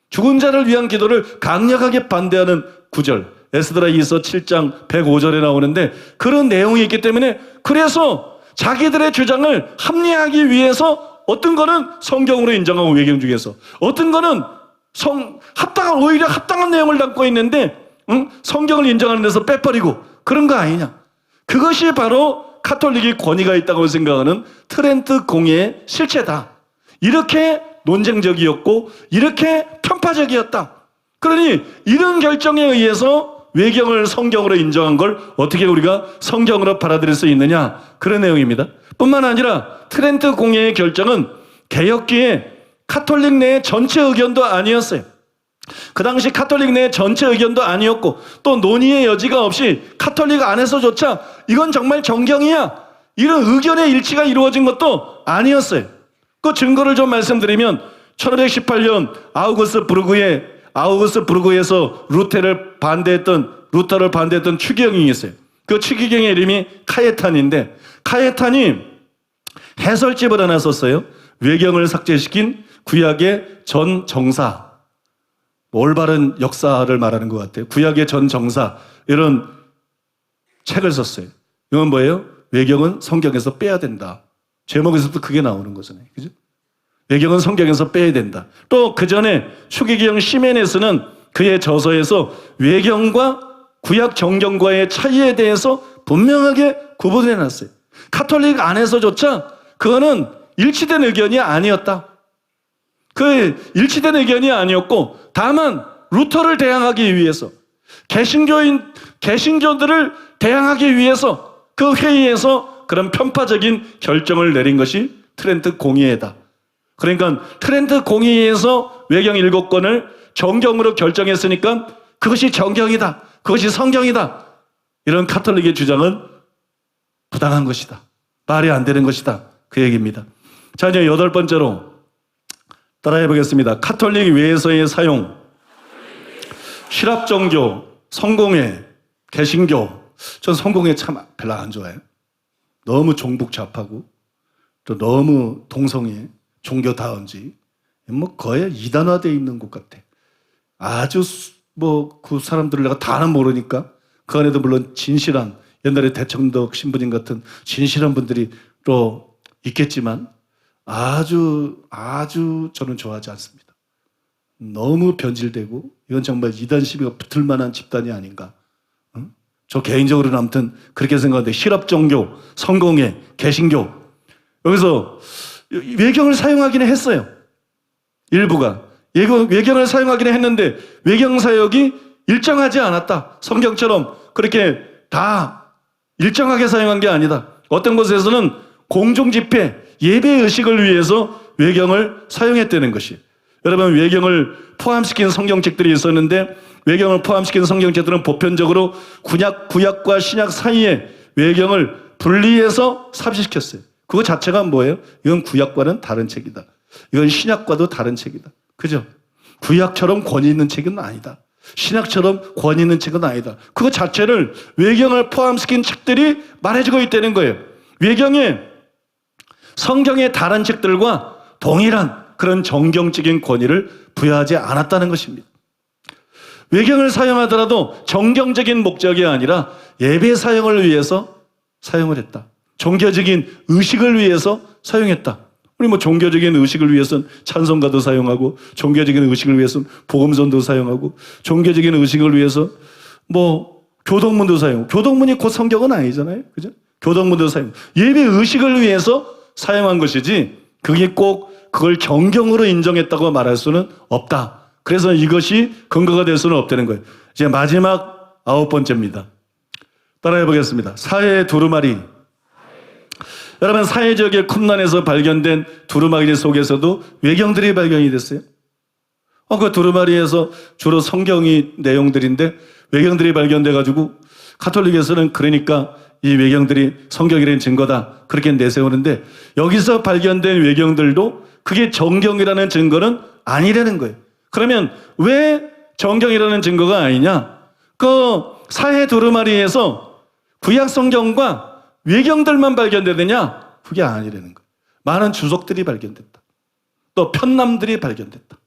죽은 자를 위한 기도를 강력하게 반대하는 구절, 에스드라 2서 7장 105절에 나오는데 그런 내용이 있기 때문에, 그래서 자기들의 주장을 합리화하기 위해서 어떤 거는 성경으로 인정하고 외경 중에서 어떤 거는 오히려 합당한 내용을 담고 있는데 성경을 인정하는 데서 빼버리고 그런 거 아니냐. 그것이 바로 카톨릭이 권위가 있다고 생각하는 트렌트 공회의 실체다. 이렇게 논쟁적이었고 이렇게 편파적이었다. 그러니 이런 결정에 의해서 외경을 성경으로 인정한 걸 어떻게 우리가 성경으로 받아들일 수 있느냐, 그런 내용입니다. 뿐만 아니라 트렌트 공회의 결정은 개혁기에 카톨릭 내의 전체 의견도 아니었어요. 그 당시 카톨릭 내의 전체 의견도 아니었고 또 논의의 여지가 없이 카톨릭 안에서조차 이건 정말 정경이야, 이런 의견의 일치가 이루어진 것도 아니었어요. 그 증거를 좀 말씀드리면 1518년 아우구스트 부르그에서 루터를 반대했던 추기경이 있어요. 그 추기경의 이름이 카예탄인데, 카예탄이 해설집을 하나 썼어요. 외경을 삭제시킨 구약의 전 정사. 올바른 역사를 말하는 것 같아요. 구약의 전 정사 이런 책을 썼어요. 이건 뭐예요? 외경은 성경에서 빼야 된다. 제목에서도 그게 나오는 거잖아요. 그죠? 외경은 성경에서 빼야 된다. 또 그 전에 추기경 시메네스는 그의 저서에서 외경과 구약 정경과의 차이에 대해서 분명하게 구분해 놨어요. 카톨릭 안에서조차 그거는 일치된 의견이 아니었다. 그 일치된 의견이 아니었고, 다만 루터를 대항하기 위해서, 개신교들을 대항하기 위해서 그 회의에서 그런 편파적인 결정을 내린 것이 트렌트 공의회다. 그러니까 트렌트 공의회에서 외경 7권을 정경으로 결정했으니까 그것이 정경이다, 그것이 성경이다, 이런 카톨릭의 주장은 부당한 것이다, 말이 안 되는 것이다, 그 얘기입니다. 자, 이제 8번째로 따라해 보겠습니다. 카톨릭 외에서의 사용, 신랍종교, 성공회, 개신교. 전 성공회 참 별로 안 좋아해요. 너무 종북좌파고 또 너무 동성애, 종교다운지, 뭐 거의 이단화되어 있는 곳 같아. 아주 뭐 그 사람들을 내가 다는 모르니까 그 안에도 물론 진실한, 옛날에 대청덕 신부님 같은 진실한 분들이 또 있겠지만 아주 저는 좋아하지 않습니다. 너무 변질되고 이건 정말 이단 시비가 붙을 만한 집단이 아닌가. 응? 저 개인적으로는 아무튼 그렇게 생각하는데, 신랍종교, 성공회, 개신교, 여기서 외경을 사용하기는 했어요. 일부가 외경을 사용하기는 했는데 외경 사역이 일정하지 않았다. 성경처럼 그렇게 다 일정하게 사용한 게 아니다. 어떤 곳에서는 공중집회, 예배의식을 위해서 외경을 사용했다는 것이. 여러분, 외경을 포함시킨 성경책들이 있었는데 외경을 포함시킨 성경책들은 보편적으로 구약과 신약 사이에 외경을 분리해서 삽입시켰어요. 그거 자체가 뭐예요? 이건 구약과는 다른 책이다. 이건 신약과도 다른 책이다. 그죠? 구약처럼 권위 있는 책은 아니다. 신약처럼 권위 있는 책은 아니다. 그거 자체를 외경을 포함시킨 책들이 말해주고 있다는 거예요. 외경에 성경의 다른 책들과 동일한 그런 정경적인 권위를 부여하지 않았다는 것입니다. 외경을 사용하더라도 정경적인 목적이 아니라 예배 사용을 위해서 사용을 했다. 종교적인 의식을 위해서 사용했다. 우리 뭐 종교적인 의식을 위해서는 찬송가도 사용하고, 종교적인 의식을 위해서는 복음전도 사용하고, 종교적인 의식을 위해서 뭐 교동문도 사용하고. 교동문이 곧 성경은 아니잖아요. 그죠? 교동문도 사용. 예배 의식을 위해서 사용한 것이지 그게 꼭 그걸 정경으로 인정했다고 말할 수는 없다. 그래서 이것이 근거가 될 수는 없다는 거예요. 이제 마지막 9번째입니다. 따라해 보겠습니다. 사회 두루마리. 여러분, 사회적인 컵란에서 발견된 두루마리 속에서도 외경들이 발견이 됐어요. 그 두루마리에서 주로 성경이 내용들인데 외경들이 발견돼가지고 카톨릭에서는 그러니까 이 외경들이 성경이라는 증거다, 그렇게 내세우는데, 여기서 발견된 외경들도 그게 정경이라는 증거는 아니라는 거예요. 그러면 왜 정경이라는 증거가 아니냐? 그 사회 두루마리에서 구약 성경과 외경들만 발견되느냐? 그게 아니라는 거예요. 많은 주석들이 발견됐다. 또 편남들이 발견됐다.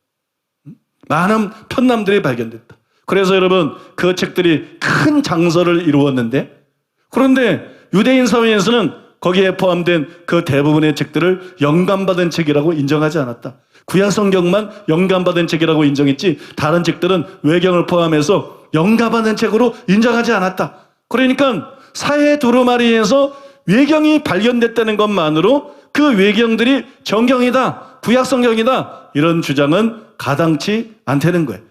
많은 편남들이 발견됐다. 그래서 여러분, 그 책들이 큰 장서를 이루었는데, 그런데 유대인 사회에서는 거기에 포함된 그 대부분의 책들을 영감받은 책이라고 인정하지 않았다. 구약 성경만 영감받은 책이라고 인정했지 다른 책들은 외경을 포함해서 영감받은 책으로 인정하지 않았다. 그러니까 사회 두루마리에서 외경이 발견됐다는 것만으로 그 외경들이 정경이다, 구약 성경이다, 이런 주장은 가당치 않다는 거예요.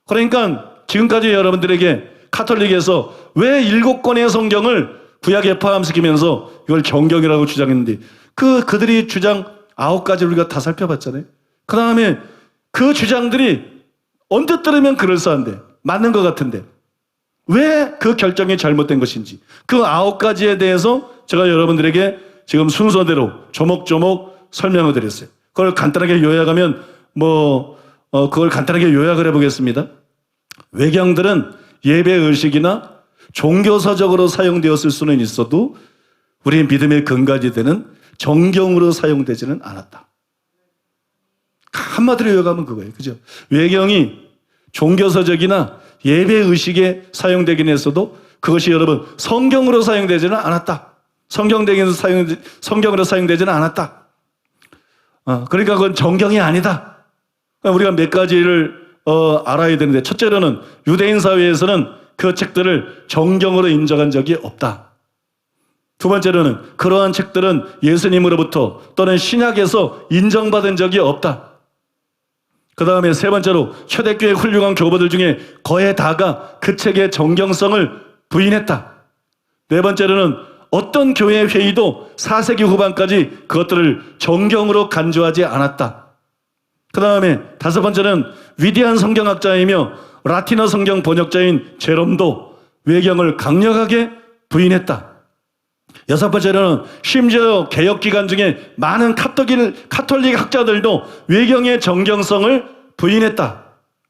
그러니까 지금까지 여러분들에게 카톨릭에서 왜 7권의 성경을 구약에 포함시키면서 이걸 정경이라고 주장했는데, 그들이 주장 9가지를 우리가 다 살펴봤잖아요. 그 다음에 그 주장들이 언뜻 들으면 그럴싸한데, 맞는 것 같은데 왜 그 결정이 잘못된 것인지, 그 9가지에 대해서 제가 여러분들에게 지금 순서대로 조목조목 설명을 드렸어요. 그걸 간단하게 요약하면 그걸 간단하게 요약을 해보겠습니다. 외경들은 예배 의식이나 종교서적으로 사용되었을 수는 있어도 우리의 믿음의 근간이 되는 정경으로 사용되지는 않았다. 한마디로 요약하면 그거예요. 그죠? 외경이 종교서적이나 예배 의식에 사용되긴 했어도 그것이 여러분 성경으로 사용되지는 않았다. 성경으로 사용되지는 않았다. 그러니까 그건 정경이 아니다. 우리가 몇 가지를 알아야 되는데, 첫째로는 유대인 사회에서는 그 책들을 정경으로 인정한 적이 없다. 두 번째로는 그러한 책들은 예수님으로부터 또는 신약에서 인정받은 적이 없다. 그 다음에 세 번째로 초대교회 훌륭한 교보들 중에 거의 다가 그 책의 정경성을 부인했다. 네 번째로는 어떤 교회 회의도 4세기 후반까지 그것들을 정경으로 간주하지 않았다. 그 다음에 다섯 번째는 위대한 성경학자이며 라틴어 성경 번역자인 제롬도 외경을 강력하게 부인했다. 여섯 번째로는 심지어 개혁기간 중에 많은 카톨릭 학자들도 외경의 정경성을 부인했다.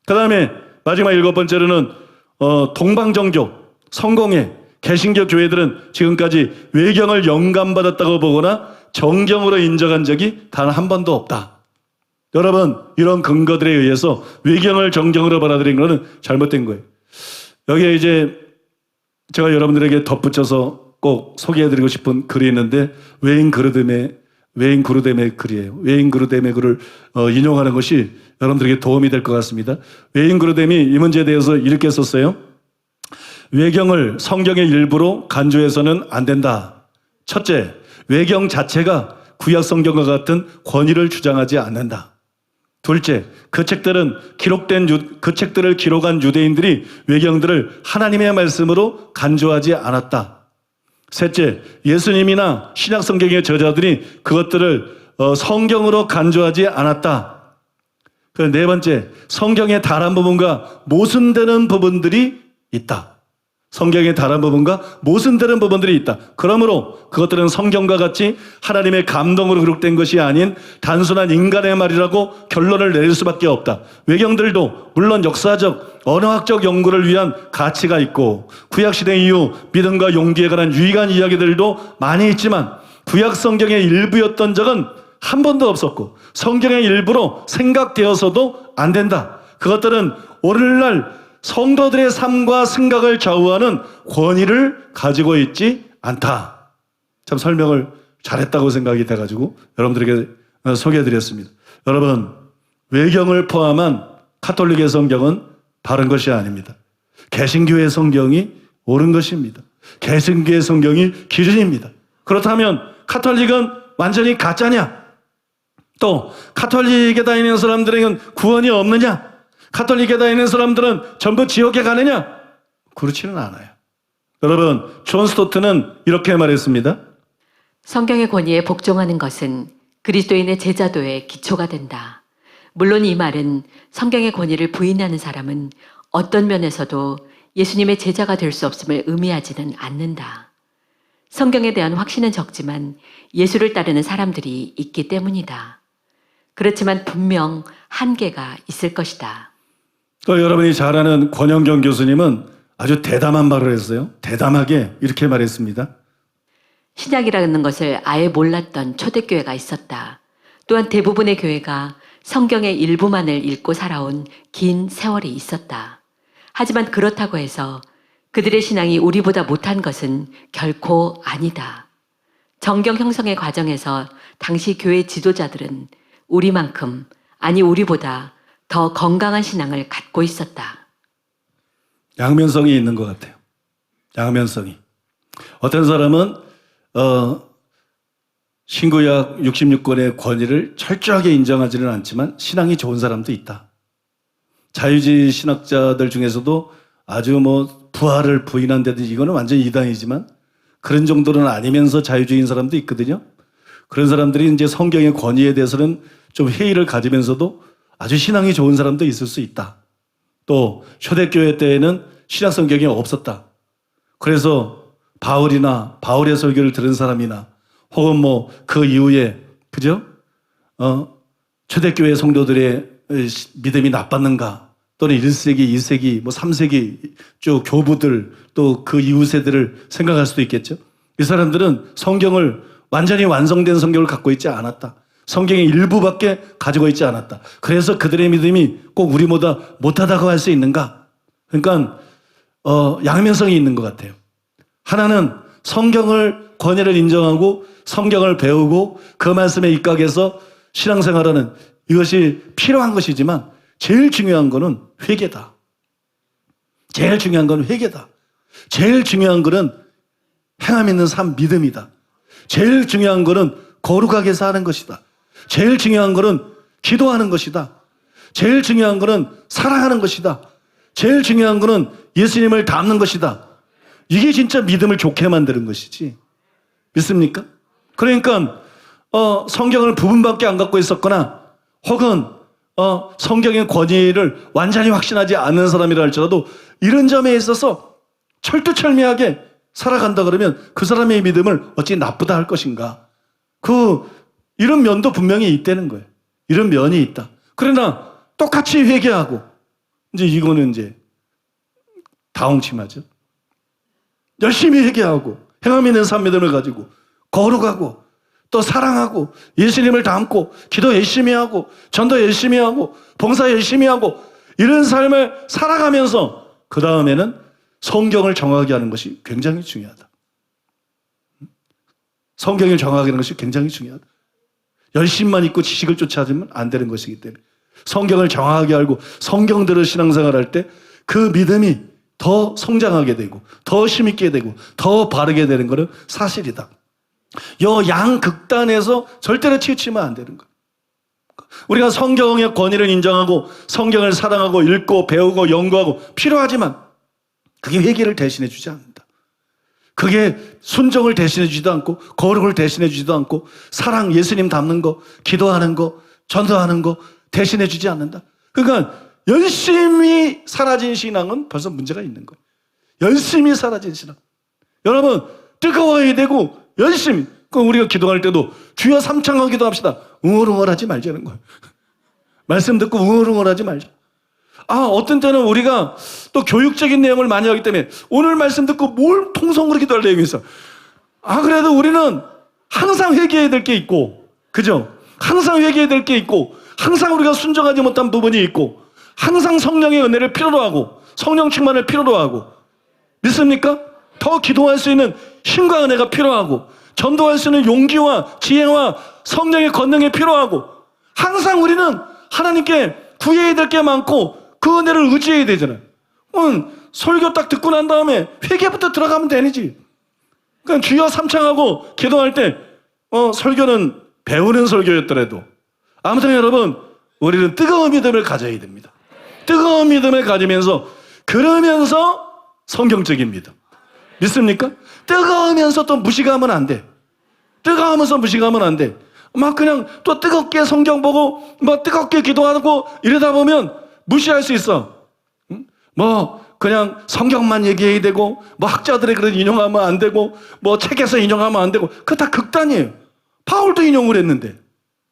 그 다음에 마지막 일곱 번째로는 동방정교, 성공회, 개신교 교회들은 지금까지 외경을 영감받았다고 보거나 정경으로 인정한 적이 단 한 번도 없다. 여러분, 이런 근거들에 의해서 외경을 정경으로 받아들인 것은 잘못된 거예요. 여기에 이제 제가 여러분들에게 덧붙여서 꼭 소개해드리고 싶은 글이 있는데, 웨인 그루뎀의 글이에요. 웨인 그루뎀의 글을 인용하는 것이 여러분들에게 도움이 될 것 같습니다. 웨인 그루뎀이 이 문제에 대해서 이렇게 썼어요. 외경을 성경의 일부로 간주해서는 안 된다. 첫째, 외경 자체가 구약 성경과 같은 권위를 주장하지 않는다. 둘째, 그 책들을 기록한 유대인들이 외경들을 하나님의 말씀으로 간주하지 않았다. 셋째, 예수님이나 신약 성경의 저자들이 그것들을 성경으로 간주하지 않았다. 그 네 번째, 성경의 다른 부분과 모순되는 부분들이 있다. 성경의 다른 부분과 모순되는 부분들이 있다. 그러므로 그것들은 성경과 같이 하나님의 감동으로 기록된 것이 아닌 단순한 인간의 말이라고 결론을 내릴 수밖에 없다. 외경들도 물론 역사적, 언어학적 연구를 위한 가치가 있고 구약시대 이후 믿음과 용기에 관한 유익한 이야기들도 많이 있지만 구약 성경의 일부였던 적은 한 번도 없었고 성경의 일부로 생각되어서도 안 된다. 그것들은 오늘날 성도들의 삶과 생각을 좌우하는 권위를 가지고 있지 않다. 참 설명을 잘했다고 생각이 돼가지고 여러분들에게 소개해드렸습니다. 여러분, 외경을 포함한 카톨릭의 성경은 바른 것이 아닙니다. 개신교의 성경이 옳은 것입니다. 개신교의 성경이 기준입니다. 그렇다면 카톨릭은 완전히 가짜냐? 또 카톨릭에 다니는 사람들에게는 구원이 없느냐? 카톨릭에 다니는 사람들은 전부 지옥에 가느냐? 그렇지는 않아요. 여러분, 존 스토트는 이렇게 말했습니다. 성경의 권위에 복종하는 것은 그리스도인의 제자도의 기초가 된다. 물론 이 말은 성경의 권위를 부인하는 사람은 어떤 면에서도 예수님의 제자가 될 수 없음을 의미하지는 않는다. 성경에 대한 확신은 적지만 예수를 따르는 사람들이 있기 때문이다. 그렇지만 분명 한계가 있을 것이다. 또 여러분이 잘 아는 권영경 교수님은 아주 대담한 말을 했어요. 대담하게 이렇게 말했습니다. 신약이라는 것을 아예 몰랐던 초대교회가 있었다. 또한 대부분의 교회가 성경의 일부만을 읽고 살아온 긴 세월이 있었다. 하지만 그렇다고 해서 그들의 신앙이 우리보다 못한 것은 결코 아니다. 정경 형성의 과정에서 당시 교회 지도자들은 우리만큼, 아니 우리보다 더 건강한 신앙을 갖고 있었다. 양면성이 있는 것 같아요. 양면성이. 어떤 사람은 신구약 66권의 권위를 철저하게 인정하지는 않지만 신앙이 좋은 사람도 있다. 자유주의 신학자들 중에서도 아주 부활을 부인한다든지 이거는 완전 이단이지만 그런 정도는 아니면서 자유주의인 사람도 있거든요. 그런 사람들이 이제 성경의 권위에 대해서는 좀 회의를 가지면서도 아주 신앙이 좋은 사람도 있을 수 있다. 또 초대교회 때에는 신약 성경이 없었다. 그래서 바울의 설교를 들은 사람이나 혹은 그 이후에 그죠? 초대교회 성도들의 믿음이 나빴는가? 또는 1세기, 2세기, 3세기 쭉 교부들 또 그 이후 세대를 생각할 수도 있겠죠. 이 사람들은 성경을 완전히 완성된 성경을 갖고 있지 않았다. 성경의 일부밖에 가지고 있지 않았다. 그래서 그들의 믿음이 꼭 우리보다 못하다고 할 수 있는가? 그러니까 양면성이 있는 것 같아요. 하나는 성경을 권위를 인정하고 성경을 배우고 그 말씀에 입각해서 신앙생활하는 이것이 필요한 것이지만 제일 중요한 거는 회개다. 제일 중요한 건 회개다. 제일 중요한 거는 행함 있는 삶 믿음이다. 제일 중요한 거는 거룩하게 사는 것이다. 제일 중요한 거는 기도하는 것이다. 제일 중요한 거는 사랑하는 것이다. 제일 중요한 거는 예수님을 닮는 것이다. 이게 진짜 믿음을 좋게 만드는 것이지. 믿습니까? 그러니까 성경을 부분밖에 안 갖고 있었거나 혹은 성경의 권위를 완전히 확신하지 않는 사람이라 할지라도 이런 점에 있어서 철두철미하게 살아간다 그러면 그 사람의 믿음을 어찌 나쁘다 할 것인가. 이런 면도 분명히 있다는 거예요. 이런 면이 있다. 그러나 똑같이 회개하고 이제 이거는 이제 다홍침하죠. 열심히 회개하고 행함 있는 삶 믿음을 가지고 거룩하고 또 사랑하고 예수님을 닮고 기도 열심히 하고 전도 열심히 하고 봉사 열심히 하고 이런 삶을 살아가면서 그 다음에는 성경을 정확하게 하는 것이 굉장히 중요하다. 성경을 정확하게 하는 것이 굉장히 중요하다. 열심만 있고 지식을 쫓아지면 안 되는 것이기 때문에 성경을 정확하게 알고 성경대로 신앙생활할 때 그 믿음이 더 성장하게 되고 더 힘있게 되고 더 바르게 되는 것은 사실이다. 요 양극단에서 절대로 치우치면 안 되는 거예요. 우리가 성경의 권위를 인정하고 성경을 사랑하고 읽고 배우고 연구하고 필요하지만 그게 회개를 대신해 주지 않는다. 그게 순종을 대신해 주지도 않고 거룩을 대신해 주지도 않고 사랑, 예수님 닮는 거, 기도하는 거, 전도하는 거 대신해 주지 않는다. 그러니까 열심히 사라진 신앙은 벌써 문제가 있는 거예요. 열심히 사라진 신앙. 여러분 뜨거워야 되고 열심히. 그럼 우리가 기도할 때도 주여 삼창하고 기도합시다. 웅얼웅얼하지 말자는 거예요. 말씀 듣고 웅얼웅얼하지 말자. 어떤 때는 우리가 또 교육적인 내용을 많이 하기 때문에 오늘 말씀 듣고 뭘 통성으로 기도할 내용이 있어. 그래도 우리는 항상 회개해야 될 게 있고, 그죠? 항상 회개해야 될 게 있고, 항상 우리가 순종하지 못한 부분이 있고, 항상 성령의 은혜를 필요로 하고, 성령 충만을 필요로 하고, 믿습니까? 더 기도할 수 있는 힘과 은혜가 필요하고, 전도할 수 있는 용기와 지혜와 성령의 권능이 필요하고, 항상 우리는 하나님께 구해야 될 게 많고 그 은혜를 의지해야 되잖아요. 설교 딱 듣고 난 다음에 회개부터 들어가면 되지. 그러니까 주여 삼창하고 기도할 때 설교는 배우는 설교였더라도 아무튼 여러분 우리는 뜨거운 믿음을 가져야 됩니다. 뜨거운 믿음을 가지면서 그러면서 성경적인 믿음. 믿습니까? 뜨거우면서 또 무식하면 안 돼. 뜨거우면서 무식하면 안 돼. 막 그냥 또 뜨겁게 성경 보고 막 뜨겁게 기도하고 이러다 보면 무시할 수 있어. 뭐 그냥 성경만 얘기해야 되고 뭐 학자들의 그런 인용하면 안 되고 뭐 책에서 인용하면 안 되고 그거 다 극단이에요. 바울도 인용을 했는데.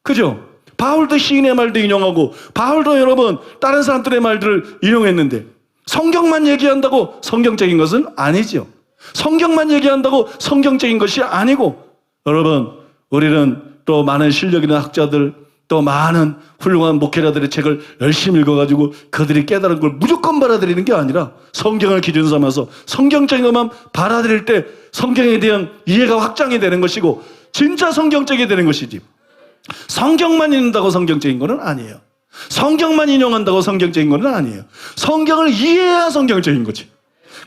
그죠? 바울도 시인의 말도 인용하고 바울도 여러분 다른 사람들의 말들을 인용했는데 성경만 얘기한다고 성경적인 것은 아니죠. 성경만 얘기한다고 성경적인 것이 아니고 여러분 우리는 또 많은 실력 있는 학자들 또 많은 훌륭한 목회자들의 책을 열심히 읽어가지고 그들이 깨달은 걸 무조건 받아들이는 게 아니라 성경을 기준 삼아서 성경적인 것만 받아들일 때 성경에 대한 이해가 확장이 되는 것이고 진짜 성경적이 되는 것이지 성경만 읽는다고 성경적인 것은 아니에요. 성경만 인용한다고 성경적인 것은 아니에요. 성경을 이해해야 성경적인 거지.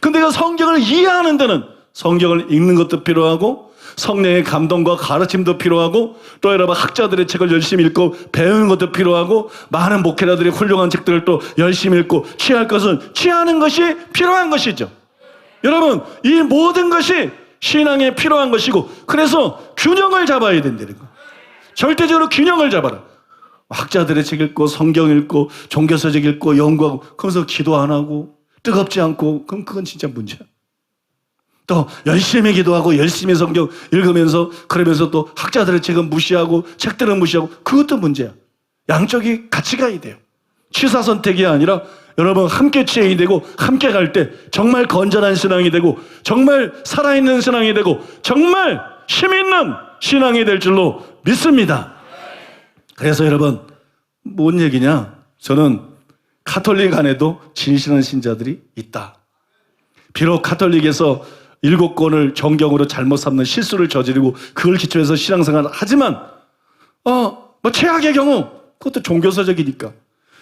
근데 그 성경을 이해하는 데는 성경을 읽는 것도 필요하고 성령의 감동과 가르침도 필요하고 또 여러분 학자들의 책을 열심히 읽고 배우는 것도 필요하고 많은 목회자들의 훌륭한 책들을 또 열심히 읽고 취할 것은 취하는 것이 필요한 것이죠. 여러분 이 모든 것이 신앙에 필요한 것이고 그래서 균형을 잡아야 된다는 거예요. 절대적으로 균형을 잡아라. 학자들의 책 읽고 성경 읽고 종교서적 읽고 연구하고 그러면서 기도 안 하고 뜨겁지 않고 그럼 그건 진짜 문제야. 또 열심히 기도하고 열심히 성경 읽으면서 그러면서 또 학자들의 책은 무시하고 책들은 무시하고 그것도 문제야. 양쪽이 같이 가야 돼요. 취사 선택이 아니라 여러분 함께 취해야 되고 함께 갈 때 정말 건전한 신앙이 되고 정말 살아있는 신앙이 되고 정말 힘있는 신앙이 될 줄로 믿습니다. 그래서 여러분, 뭔 얘기냐? 저는 카톨릭 안에도 진실한 신자들이 있다. 비록 카톨릭에서 7권을 정경으로 잘못 삼는 실수를 저지르고 그걸 기초해서 신앙생활을 하지만 뭐 최악의 경우 그것도 종교서적이니까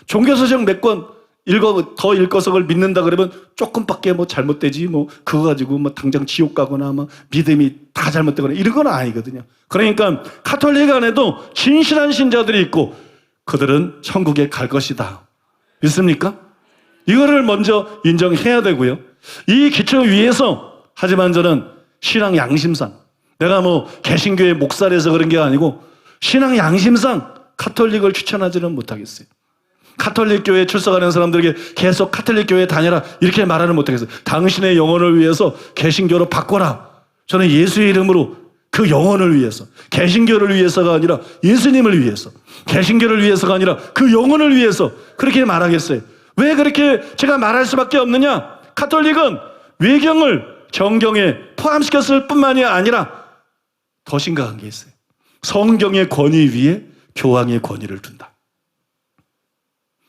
종교서적 몇 권 더 읽어서 그걸 믿는다 그러면 조금밖에 뭐 잘못되지 뭐 그거 가지고 뭐 당장 지옥 가거나 뭐 믿음이 다 잘못되거나 이런 건 아니거든요. 그러니까 카톨릭 안에도 진실한 신자들이 있고 그들은 천국에 갈 것이다. 믿습니까? 이거를 먼저 인정해야 되고요. 이 기초 위에서 하지만 저는 신앙 양심상 내가 뭐 개신교의 목사라서 그런 게 아니고 신앙 양심상 카톨릭을 추천하지는 못하겠어요. 카톨릭 교회에 출석하는 사람들에게 계속 카톨릭 교회에 다녀라 이렇게 말하는 못하겠어요. 당신의 영혼을 위해서 개신교로 바꿔라. 저는 예수의 이름으로 그 영혼을 위해서 개신교를 위해서가 아니라 예수님을 위해서 개신교를 위해서가 아니라 그 영혼을 위해서 그렇게 말하겠어요. 왜 그렇게 제가 말할 수밖에 없느냐? 카톨릭은 외경을 정경에 포함시켰을 뿐만이 아니라 더 심각한 게 있어요. 성경의 권위 위에 교황의 권위를 둔다.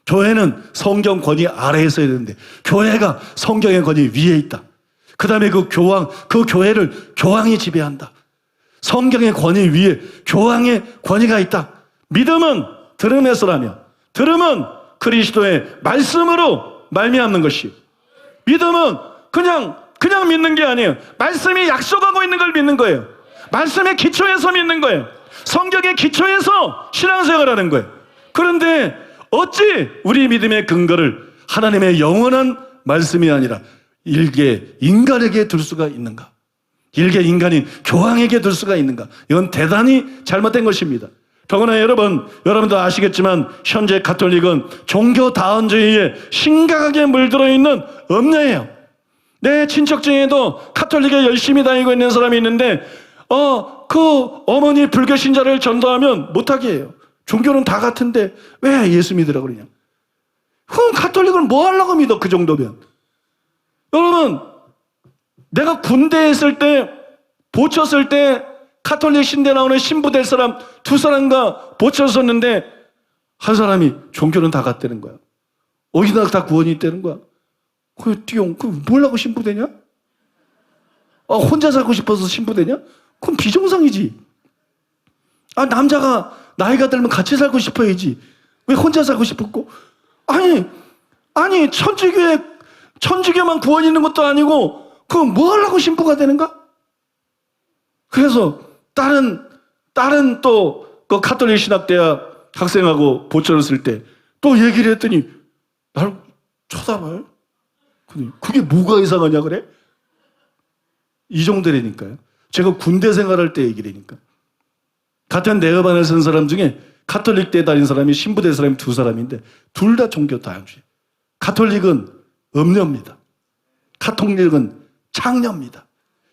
교회는 성경 권위 아래에 있어야 되는데 교회가 성경의 권위 위에 있다. 그 다음에 그 교회를 교황이 지배한다. 성경의 권위 위에 교황의 권위가 있다. 믿음은 들음에서라며 들음은 그리스도의 말씀으로 말미암는 것이 믿음은 그냥 믿는 게 아니에요. 말씀이 약속하고 있는 걸 믿는 거예요. 말씀의 기초에서 믿는 거예요. 성경의 기초에서 신앙생활하는 거예요. 그런데 어찌 우리 믿음의 근거를 하나님의 영원한 말씀이 아니라 일개 인간에게 둘 수가 있는가? 일개 인간인 교황에게 둘 수가 있는가? 이건 대단히 잘못된 것입니다. 더구나 여러분도 아시겠지만 현재 가톨릭은 종교 다원주의에 심각하게 물들어 있는 음녀예요. 내 친척 중에도 가톨릭에 열심히 다니고 있는 사람이 있는데 그 어머니 불교 신자를 전도하면 못하게 해요. 종교는 다 같은데 왜 예수 믿으라고 그러냐? 그럼 가톨릭을 뭐 하려고 믿어 그 정도면? 여러분 내가 군대에 있을 때 보쳤을 때 가톨릭 신대 나오는 신부 될 사람 2사람과 보쳤었는데 한 사람이 종교는 다 같다는 거야. 어디나 다 구원이 있다는 거야. 뭘 하고 신부 되냐? 혼자 살고 싶어서 신부 되냐? 그건 비정상이지. 남자가 나이가 들면 같이 살고 싶어야지. 왜 혼자 살고 싶었고? 아니 천주교만 구원 있는 것도 아니고 그건 뭐 하려고 신부가 되는가? 그래서 다른 또 그 가톨릭 신학대학 학생하고 보철했을 때 또 얘기를 했더니 날 쳐다봐요. 그게 뭐가 이상하냐 그래? 이 정도라니까요. 제가 군대 생활할 때 얘기라니까. 같은 내업안을 쓴 사람 중에 가톨릭 대 다닌 사람이 신부 된 사람이 2사람인데 둘 다 종교 다양주의. 가톨릭은 음녀입니다. 가톨릭은 창녀입니다.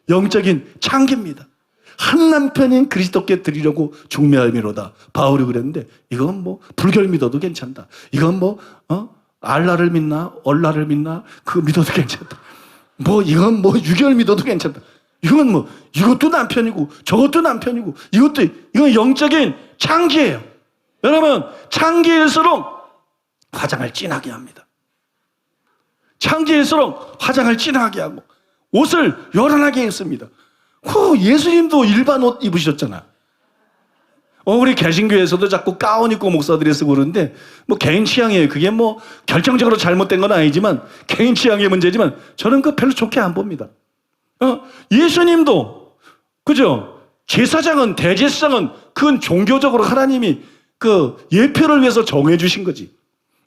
영적인 창기입니다. 한 남편인 그리스도께 드리려고 중매할미로다. 바울이 그랬는데 이건 뭐 불교를 믿어도 괜찮다. 이건 뭐 알라를 믿나 얼라를 믿나 그거 믿어도 괜찮다. 이건 유교를 믿어도 괜찮다. 이건 이것도 남편이고 저것도 남편이고 이건 영적인 창기예요. 여러분 창기일수록 화장을 진하게 합니다. 창기일수록 화장을 진하게 하고 옷을 요란하게 입습니다. 예수님도 일반 옷 입으셨잖아. 우리 개신교에서도 자꾸 가운 입고 목사들이 쓰고 그러는데 개인 취향이에요. 그게 결정적으로 잘못된 건 아니지만 개인 취향의 문제지만 저는 그거 별로 좋게 안 봅니다. 예수님도 그죠? 제사장은 대제사장은 그건 종교적으로 하나님이 그 예표를 위해서 정해 주신 거지.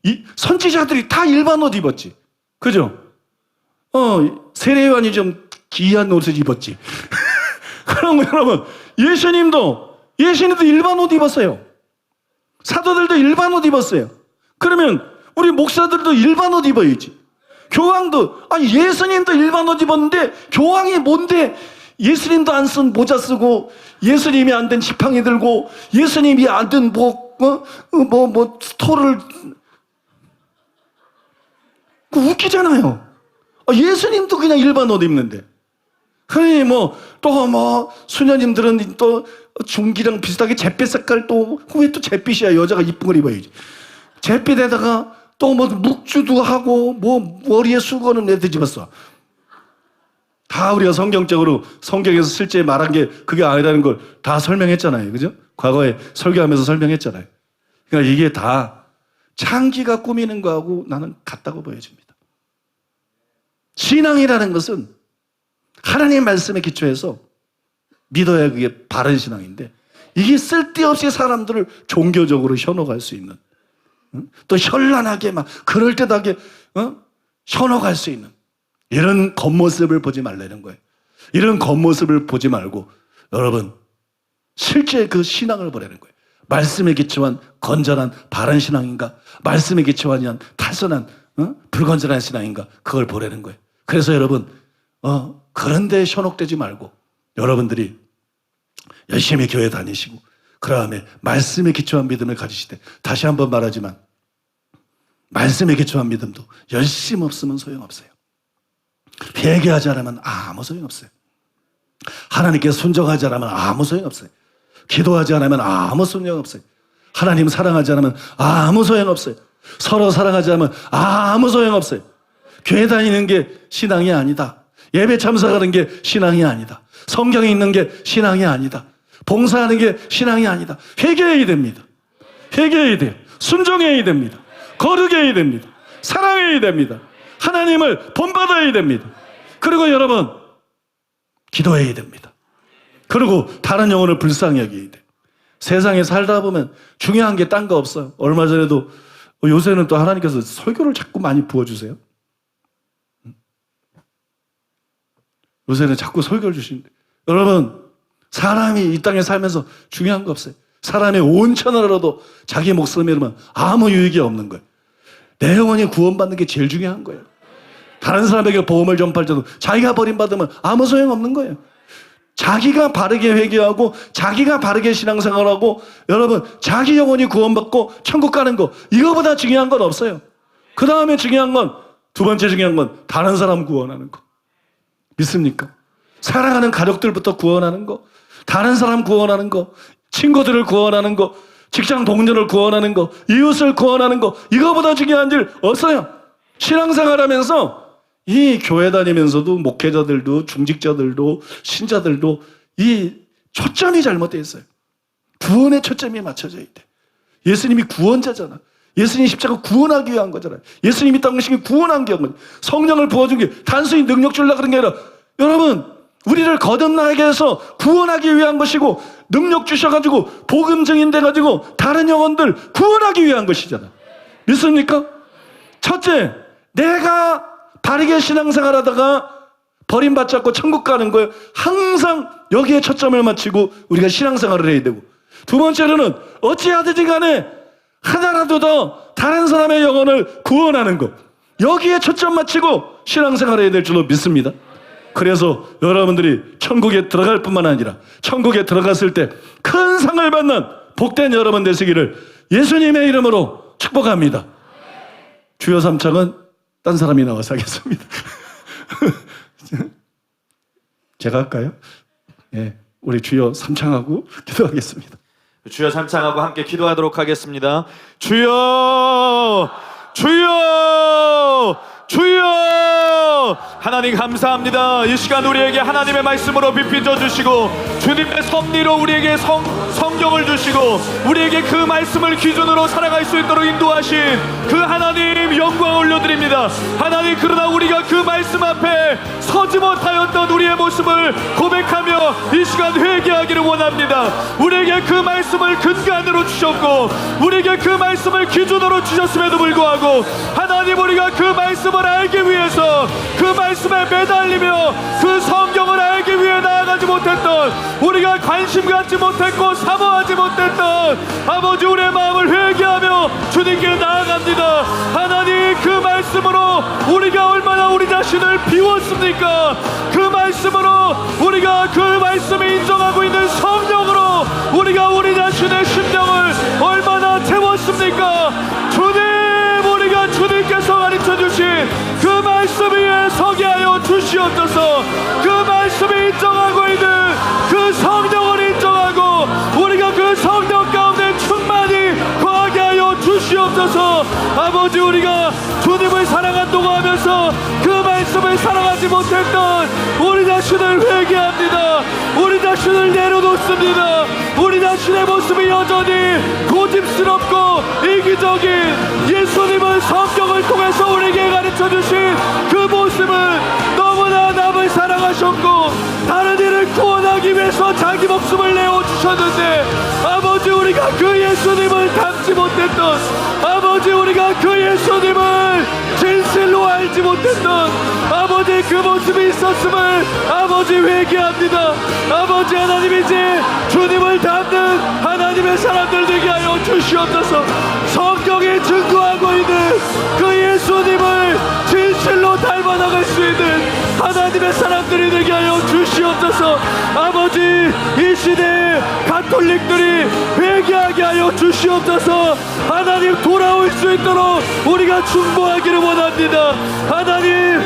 이 선지자들이 다 일반 옷 입었지. 그죠? 세례요한이 좀 기이한 옷을 입었지. 그럼 여러분 예수님도 일반 옷 입었어요. 사도들도 일반 옷 입었어요. 그러면 우리 목사들도 일반 옷 입어야지. 교황도 예수님도 일반 옷 입었는데 교황이 뭔데 예수님도 안 쓴 모자 쓰고 예수님이 안 든 지팡이 들고 예수님이 안 든 스토를 웃기잖아요. 예수님도 그냥 일반 옷 입는데. 그러니 수녀님들은 또 중기랑 비슷하게 잿빛 색깔 또 후에 또 잿빛이야. 여자가 이쁜 걸 입어야지. 잿빛에다가 또 뭐 묵주도 하고 뭐 머리에 수건은 내 뒤집었어. 다 우리가 성경적으로 성경에서 실제 말한 게 그게 아니라는 걸 다 설명했잖아요. 그죠? 과거에 설교하면서 설명했잖아요. 그러니까 이게 다 창기가 꾸미는 거하고 나는 같다고 보여집니다. 신앙이라는 것은 하나님의 말씀에 기초해서 믿어야 그게 바른 신앙인데, 이게 쓸데없이 사람들을 종교적으로 현혹할 수 있는, 또 현란하게 막 그럴듯하게 현혹할 수 있는 이런 겉모습을 보지 말라는 거예요. 이런 겉모습을 보지 말고 여러분 실제 그 신앙을 보라는 거예요. 말씀에 기초한 건전한 바른 신앙인가, 말씀에 기초한 탈선한 불건전한 신앙인가, 그걸 보라는 거예요. 그래서 여러분 그런 데 현혹되지 말고 여러분들이 열심히 교회 다니시고 그 다음에 말씀에 기초한 믿음을 가지시되, 다시 한번 말하지만 말씀에 기초한 믿음도 열심 없으면 소용없어요. 회개하지 않으면 아무 소용없어요. 하나님께 순종하지 않으면 아무 소용없어요. 기도하지 않으면 아무 소용없어요. 하나님 사랑하지 않으면 아무 소용없어요. 서로 사랑하지 않으면 아무 소용없어요. 교회 다니는 게 신앙이 아니다. 예배 참석하는 게 신앙이 아니다. 성경에 있는 게 신앙이 아니다. 봉사하는 게 신앙이 아니다. 회개해야 됩니다. 회개해야 돼요. 순종해야 됩니다. 거룩해야 됩니다. 사랑해야 됩니다. 하나님을 본받아야 됩니다. 그리고 여러분 기도해야 됩니다. 그리고 다른 영혼을 불쌍히 여겨야 돼요. 세상에 살다 보면 중요한 게 딴 거 없어요. 얼마 전에도 요새는 또 하나님께서 설교를 자꾸 많이 부어주세요. 요새는 자꾸 설교를 주시는데, 여러분 사람이 이 땅에 살면서 중요한 거 없어요. 사람의 온 천을 얻어도 자기 목숨을 잃으면 아무 유익이 없는 거예요. 내 영혼이 구원받는 게 제일 중요한 거예요. 다른 사람에게 복음을 전파할 때도 자기가 버림받으면 아무 소용없는 거예요. 자기가 바르게 회개하고 자기가 바르게 신앙생활하고 여러분 자기 영혼이 구원받고 천국 가는 거, 이거보다 중요한 건 없어요. 그 다음에 중요한 건, 두 번째 중요한 건 다른 사람 구원하는 거. 믿습니까? 사랑하는 가족들부터 구원하는 거, 다른 사람 구원하는 거, 친구들을 구원하는 거, 직장 동료를 구원하는 거, 이웃을 구원하는 거, 이거보다 중요한 일 없어요. 신앙생활하면서 이 교회 다니면서도 목회자들도 중직자들도 신자들도 이 초점이 잘못되어 있어요. 구원의 초점이 맞춰져 있대. 예수님이 구원자잖아. 예수님이 십자가 구원하기 위한 거잖아요. 예수님이 땅 오신 게 구원하기 위한 거잖아요. 성령을 부어준 게 단순히 능력 주려고 그런 게 아니라, 여러분 우리를 거듭나게 해서 구원하기 위한 것이고, 능력 주셔가지고 복음 증인 돼가지고 다른 영혼들 구원하기 위한 것이잖아. 믿습니까? 첫째, 내가 바르게 신앙생활하다가 버림받지 않고 천국 가는 거예요. 항상 여기에 초점을 맞추고 우리가 신앙생활을 해야 되고, 두 번째로는 어찌하든지 간에 하나라도 더 다른 사람의 영혼을 구원하는 것, 여기에 초점 맞추고 신앙생활을 해야 될 줄로 믿습니다. 그래서 여러분들이 천국에 들어갈 뿐만 아니라 천국에 들어갔을 때 큰 상을 받는 복된 여러분 되시기를 예수님의 이름으로 축복합니다. 주여 삼창은 딴 사람이 나와서 하겠습니다. 제가 할까요? 예, 우리 주여 삼창하고 기도하겠습니다. 주여 삼창하고 함께 기도하도록 하겠습니다. 주여, 주여, 주여! 하나님 감사합니다. 이 시간 우리에게 하나님의 말씀으로 비춰 주시고 주님의 섭리로 우리에게 성경을 주시고 우리에게 그 말씀을 기준으로 살아갈 수 있도록 인도하신 그 하나님 영광 올려드립니다. 하나님, 그러나 우리가 그 말씀 앞에 서지 못하였던 우리의 모습을 고백하며 이 시간 회개하기를 원합니다. 우리에게 그 말씀을 근간으로 주셨고 우리에게 그 말씀을 기준으로 주셨음에도 불구하고 하나님, 우리가 그 말씀을 알기 위해서 그 말씀에 매달리며 그 성경을 알기 위해 나아가지 못했던, 우리가 관심 갖지 못했고 사모하지 못했던 아버지, 우리의 마음을 회개하며 주님께 나아갑니다. 하나님, 그 말씀으로 우리가 얼마나 우리 자신을 비웠습니까? 그 말씀으로 우리가 그 말씀을 인정하고 있는 성령으로 우리가 우리 자신의 심령을 얼마나 채웠습니까? 주님, 우리가 주님께서 가르쳐주신 그 말씀 위에 서게 하여 주시옵소서. 그 말씀을 인정하고 있는 그 성령을 인정하고 아버지, 우리가 주님을 사랑한다고 하면서 그 말씀을 사랑하지 못했던 우리 자신을 회개합니다. 우리 자신을 내려놓습니다. 우리 자신의 모습이 여전히 고집스럽고 이기적인 예수님은 성경을 통해서 우리에게 가르쳐 주신 그 모습은 너무나 남을 사랑하셨고 다른 이를 구원하기 위해서 자기 목숨을 내어주셨는데, 아버지, 우리가 그 예수님을 닮지 못했던, 아버지, 우리가 그 예수님을 진실로 알지 못했던 아버지 그 모습이 있었음을 아버지 회개합니다. 아버지 하나님, 이제 주님을 닮는 하나님의 사람들 되게 하여 주시옵소서. 성경에 증거하고 있는 그 예수님을 진실로 닮아나갈 수 있는 하나님의 사람들이 되게 하여 주시옵소서. 아버지, 이 시대에 가톨릭들이 회개하게 하여 주시옵소서. 하나님, 돌아올 수 있도록 우리가 중보하기를 원합니다. 하나님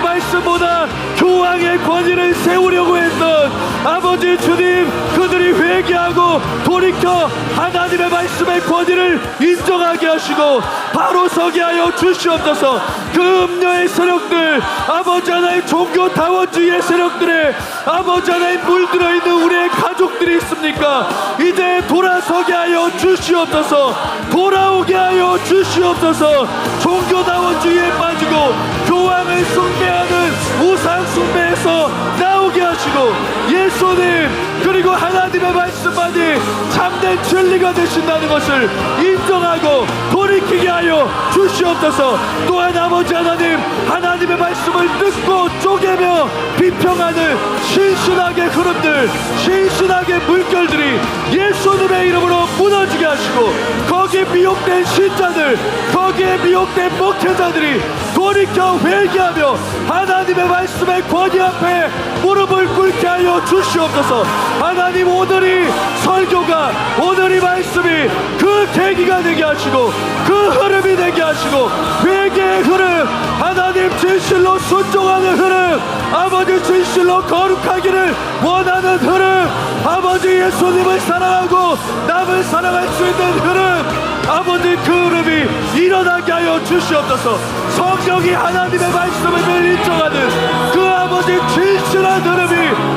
말씀보다 교황의 권위를 세우려고 했던 아버지 주님, 그들이 회개하고 돌이켜 하나님의 말씀의 권위를 인정하게 하시고 바로 서게 하여 주시옵소서. 그 음녀의 세력들, 아버지 하나님 종교다원주의의 세력들에 아버지 하나님 물들어 있는 우리의 가족들이 있습니까? 이제 돌아서게 하여 주시옵소서. 돌아오게 하여 주시옵소서. 종교다원주의에 빠지고 교황을 숭배하는 우상 숭배에서 나오게 하시고 예수님 그리고 하나님의 말씀만이 참된 진리가 되신다는 것을 인정하고 돌이키게 하여 주시옵소서. 또한 아버지 하나님, 하나님의 말씀을 듣고 쪼개며 비평하는 신신하게 흐름들, 신신하게 물결들이 예수님의 이름으로 무너지게 하시고 거기에 미혹된 신자들, 거기에 미혹된 목회자들이 돌이켜 회개하며 하나님의 말씀의 권위 앞에 무릎을 꿇게 하여 주시옵소서. 하나님, 오늘이 설교가, 오늘이 말씀이 그 계기가 되게 하시고 그 흐름이 되게 하시고 회개의 흐름, 하나님 진실로 순종하는 흐름, 아버지 진실로 거룩하기를 원하는 흐름, 아버지 예수님을 사랑하고 남을 사랑할 수 있는 흐름, 아버지 그 흐름이 일어나게 하여 주시옵소서. 성경이 하나님의 말씀을 인정하는 그 아버지 진실한 흐름이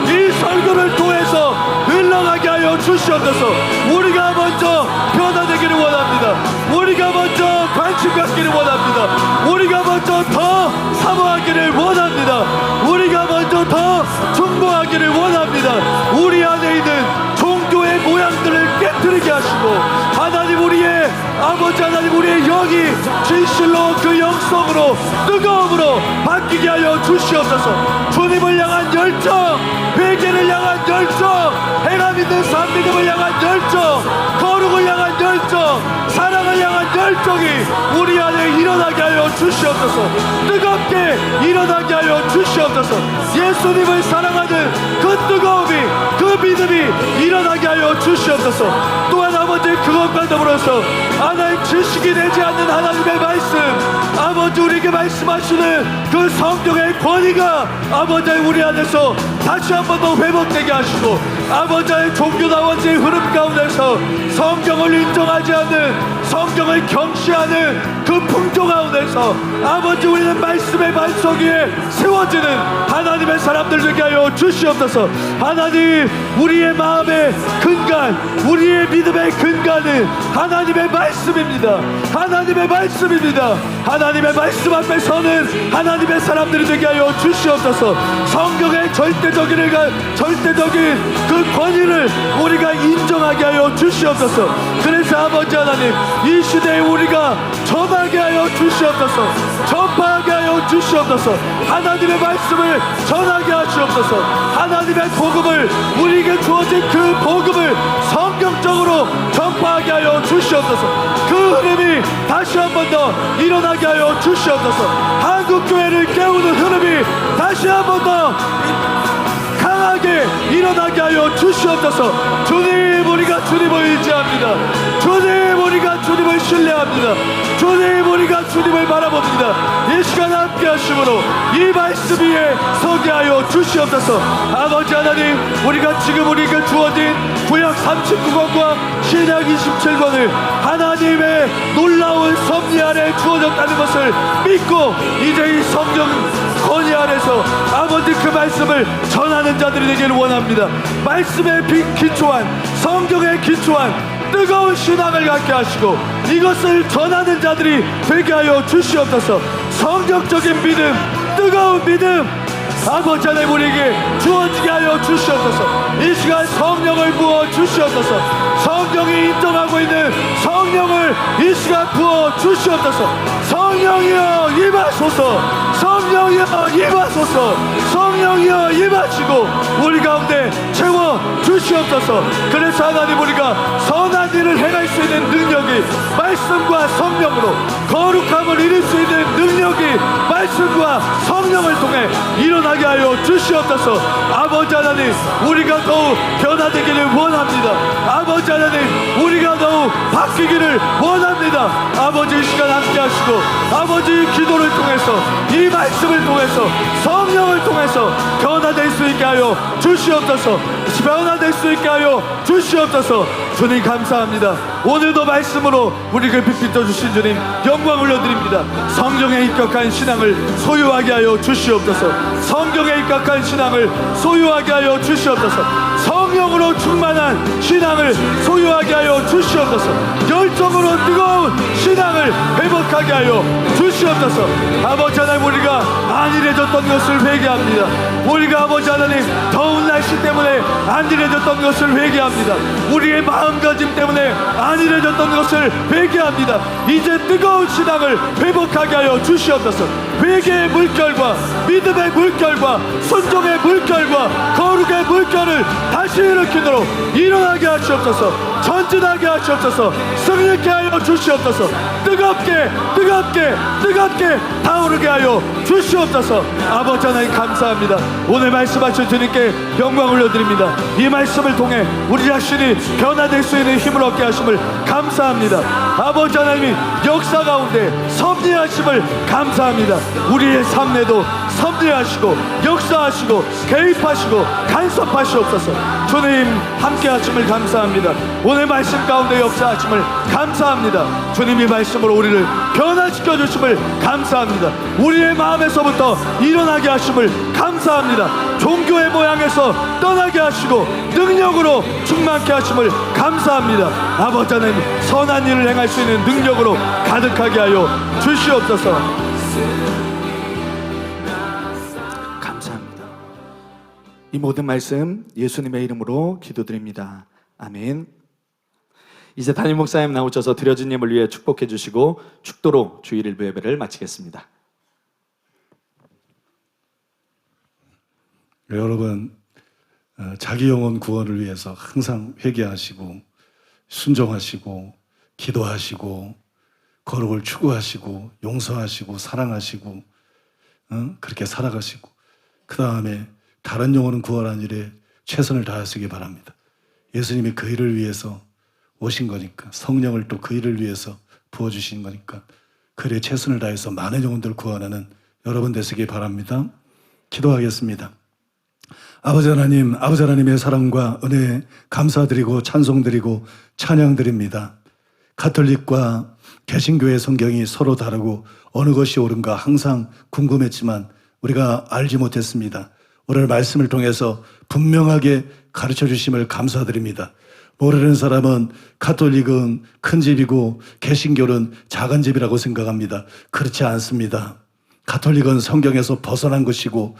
이 설교를 통해서 흘러가게 하여 주시옵소서. 우리가 먼저 변화되기를 원합니다. 우리가 먼저 관심 갖기를 원합니다. 우리가 먼저 더 사모하기를 원합니다. 우리가 먼저 더 중보하기를 원합니다. 우리 안에 있는 종교의 모양들을 깨뜨리게 하시고 하나님, 우리의 아버지 하나님, 우리의 영이 진실로 그 영성으로 뜨거움으로 바뀌게 하여 주시옵소서. 주님을 향한 열정, 회개를 향한 열정, 해가 믿는 산 믿음을 향한 열정, 거룩을 향한 열정, 사랑을 향한 열정이 우리 안에 일어나게 하여 주시옵소서. 뜨겁게 일어나게 하여 주시옵소서. 예수님을 사랑하는 그 뜨거움이, 그 믿음이 일어나게 하여 주시옵소서. 또한 아버지, 그것과 더불어서 하나님 지식이 되지 않는 하나님의 말씀, 아버지 우리에게 말씀하시는 그 성경의 권위가 아버지 우리 안에서 다시 한 번 더 회복되게 하시고 아버지의 종교다원주의 흐름 가운데서 성경을 인정하지 않는, 성경을 경시하는 그 풍조 가운데서 아버지 우리는 말씀의 반석 위에 세워지는 하나님의 사람들 되게 하여 주시옵소서. 하나님, 우리의 마음의 근간, 우리의 믿음의 근간은 하나님의 말씀입니다. 하나님의 말씀입니다. 하나님의 말씀 앞에 서는 하나님의 사람들이 되게 하여 주시옵소서. 성경의 절대적인 그 권위를 우리가 인정하게 하여 주시옵소서. 그래서 아버지 하나님, 이 시대에 우리가 전하게 하여 주시옵소서. 전파하게 하여 주시옵소서. 하나님의 말씀을 전하게 하시옵소서. 하나님의 복음을, 우리에게 주어진 그 복음을 성경적으로 전파하게 하여 주시옵소서. 그 흐름이 다시 한 번 더 일어나게 하여 주시옵소서. 한국교회를 깨우는 흐름이 다시 한 번 더 강하게 일어나게 하여 주시옵소서. 주님, 우리가 주님을 의지합니다. 주님, 우리가 주님을 신뢰합니다. 주님, 우리가 주님을 바라봅니다. 이 시간 함께 하심으로 이 말씀 위에 서게 하여 주시옵소서. 아버지 하나님, 우리가 지금 우리에게 주어진 구약 39권과 신약 27권을 하나님의 놀라운 섭리 안에 주어졌다는 것을 믿고 이제 이 성경 권위 안에서 아버지 그 말씀을 전하는 자들이 되기를 원합니다. 말씀에 기초한, 성경에 기초한 뜨거운 신앙을 갖게 하시고 이것을 전하는 자들이 되게 하여 주시옵소서. 성경적인 믿음, 뜨거운 믿음, 아버지 하나님 우리에게 주어지게 하여 주시옵소서. 이 시간 성령을 부어 주시옵소서. 성경이 인정하고 있는 성령을 이 시간 부어 주시옵소서. 성령이여 임하소서. 성령이여 임하소서. 성령이여 임하시고 우리 가운데 채워 주시옵소서. 그래서 하나님, 우리가 선한 일을 행할 수 있는 능력이 말씀과 성령으로, 거룩함을 이룰 수 있는 능력이 말씀과 성령을 통해 일어나게 하여 주시옵소서. 아버지 하나님, 우리가 더욱 변화되기를 원합니다. 아버지 하나님, 우리가 더욱 바뀌기를 원합니다. 아버지, 이 시간 함께 하시고 아버지 기도를 통해서, 이 말씀을 통해서, 성령을 통해서 변화될 수 있게 하여 주시옵소서. 변화될 수 있게 하여 주시옵소서. 주님 감사합니다. 오늘도 말씀으로 우리를 빛비춰 주신 주님 영광 올려드립니다. 성경에 입각한 신앙을 소유하게 하여 주시옵소서. 성경에 입각한 신앙을 소유하게 하여 주시옵소서. 성령으로 충만한 신앙을 소유하게 하여 주시옵소서. 열정으로 뜨거운 신앙을 회복하게 하여 주시옵소서. 아버지 하나님, 우리가 안일해졌던 것을 회개합니다. 우리가 아버지 하나님 더운 날씨 때문에 안일해졌던 것을 회개합니다. 우리의 마음가짐 때문에 안일해졌던 것을 회개합니다. 이제 뜨거운 신앙을 회복하게 하여 주시옵소서. 회개의 물결과 믿음의 물결과 순종의 물결과 거룩의 물결을 다시 일으키도록 일어나게 하시옵소서. 전진하게 하시옵소서. 승리케 하여 주시옵소서. 뜨겁게 뜨겁게 뜨겁게 타오르게 하여 주시옵소서. 아버지 하나님 감사합니다. 오늘 말씀하신 주님께 영광 올려드립니다. 이 말씀을 통해 우리 자신이 변화될 수 있는 힘을 얻게 하심을 감사합니다. 아버지 하나님이 역사 가운데 섭리하심을 감사합니다. 우리의 삶에도 섭리하시고 역사하시고 개입하시고 간섭하시옵소서. 주님 함께 하심을 감사합니다. 오늘 말씀 가운데 역사하심을 감사합니다. 주님이 말씀으로 우리를 변화시켜 주심을 감사합니다. 우리의 마음에서부터 일어나게 하심을 감사합니다. 종교의 모양에서 떠나게 하시고 능력으로 충만케 하심을 감사합니다. 아버지 하나님, 선한 일을 행할 수 있는 능력으로 가득하게 하여 주시옵소서. 감사합니다. 이 모든 말씀 예수님의 이름으로 기도드립니다. 아멘. 이제 담임 목사님 나오셔서 드려진 예물 위해 축복해 주시고 축도로 주일일부 예배를 마치겠습니다. 여러분, 자기 영혼 구원을 위해서 항상 회개하시고 순종하시고 기도하시고 거룩을 추구하시고 용서하시고 사랑하시고 그렇게 살아가시고 그 다음에 다른 영혼은 구원하는 일에 최선을 다하시기 바랍니다. 예수님이 그 일을 위해서 오신 거니까, 성령을 또 그 일을 위해서 부어주신 거니까 그 일에 최선을 다해서 많은 영혼들을 구원하는 여러분 되시기 바랍니다. 기도하겠습니다. 아버지 하나님, 아버지 하나님의 사랑과 은혜에 감사드리고 찬송드리고 찬양드립니다. 가톨릭과 개신교의 성경이 서로 다르고 어느 것이 옳은가 항상 궁금했지만 우리가 알지 못했습니다. 오늘 말씀을 통해서 분명하게 가르쳐 주심을 감사드립니다. 모르는 사람은 가톨릭은 큰 집이고 개신교는 작은 집이라고 생각합니다. 그렇지 않습니다. 가톨릭은 성경에서 벗어난 것이고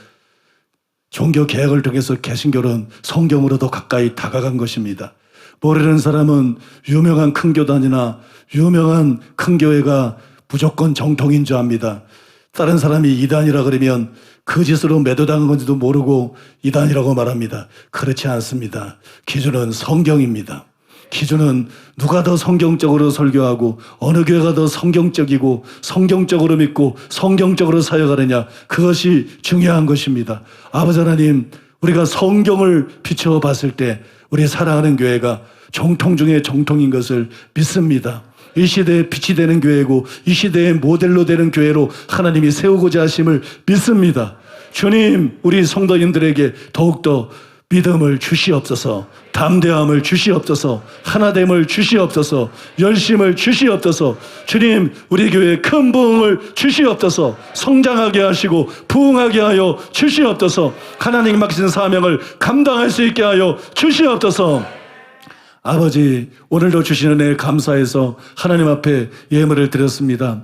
종교 개혁을 통해서 개신교는 성경으로 더 가까이 다가간 것입니다. 모르는 사람은 유명한 큰 교단이나 유명한 큰 교회가 무조건 정통인 줄 압니다. 다른 사람이 이단이라 그러면 그 짓으로 매도당한 건지도 모르고 이단이라고 말합니다. 그렇지 않습니다. 기준은 성경입니다. 기준은 누가 더 성경적으로 설교하고 어느 교회가 더 성경적이고 성경적으로 믿고 성경적으로 사역하느냐, 그것이 중요한 것입니다. 아버지 하나님, 우리가 성경을 비춰봤을 때 우리 사랑하는 교회가 정통 중에 정통인 것을 믿습니다. 이 시대의 빛이 되는 교회고 이 시대의 모델로 되는 교회로 하나님이 세우고자 하심을 믿습니다. 주님, 우리 성도님들에게 더욱더 믿음을 주시옵소서, 담대함을 주시옵소서, 하나됨을 주시옵소서, 열심을 주시옵소서. 주님, 우리 교회에 큰 부흥을 주시옵소서, 성장하게 하시고 부흥하게 하여 주시옵소서, 하나님 맡기신 사명을 감당할 수 있게 하여 주시옵소서. 아버지, 오늘도 주시는 은혜 감사해서 하나님 앞에 예물을 드렸습니다.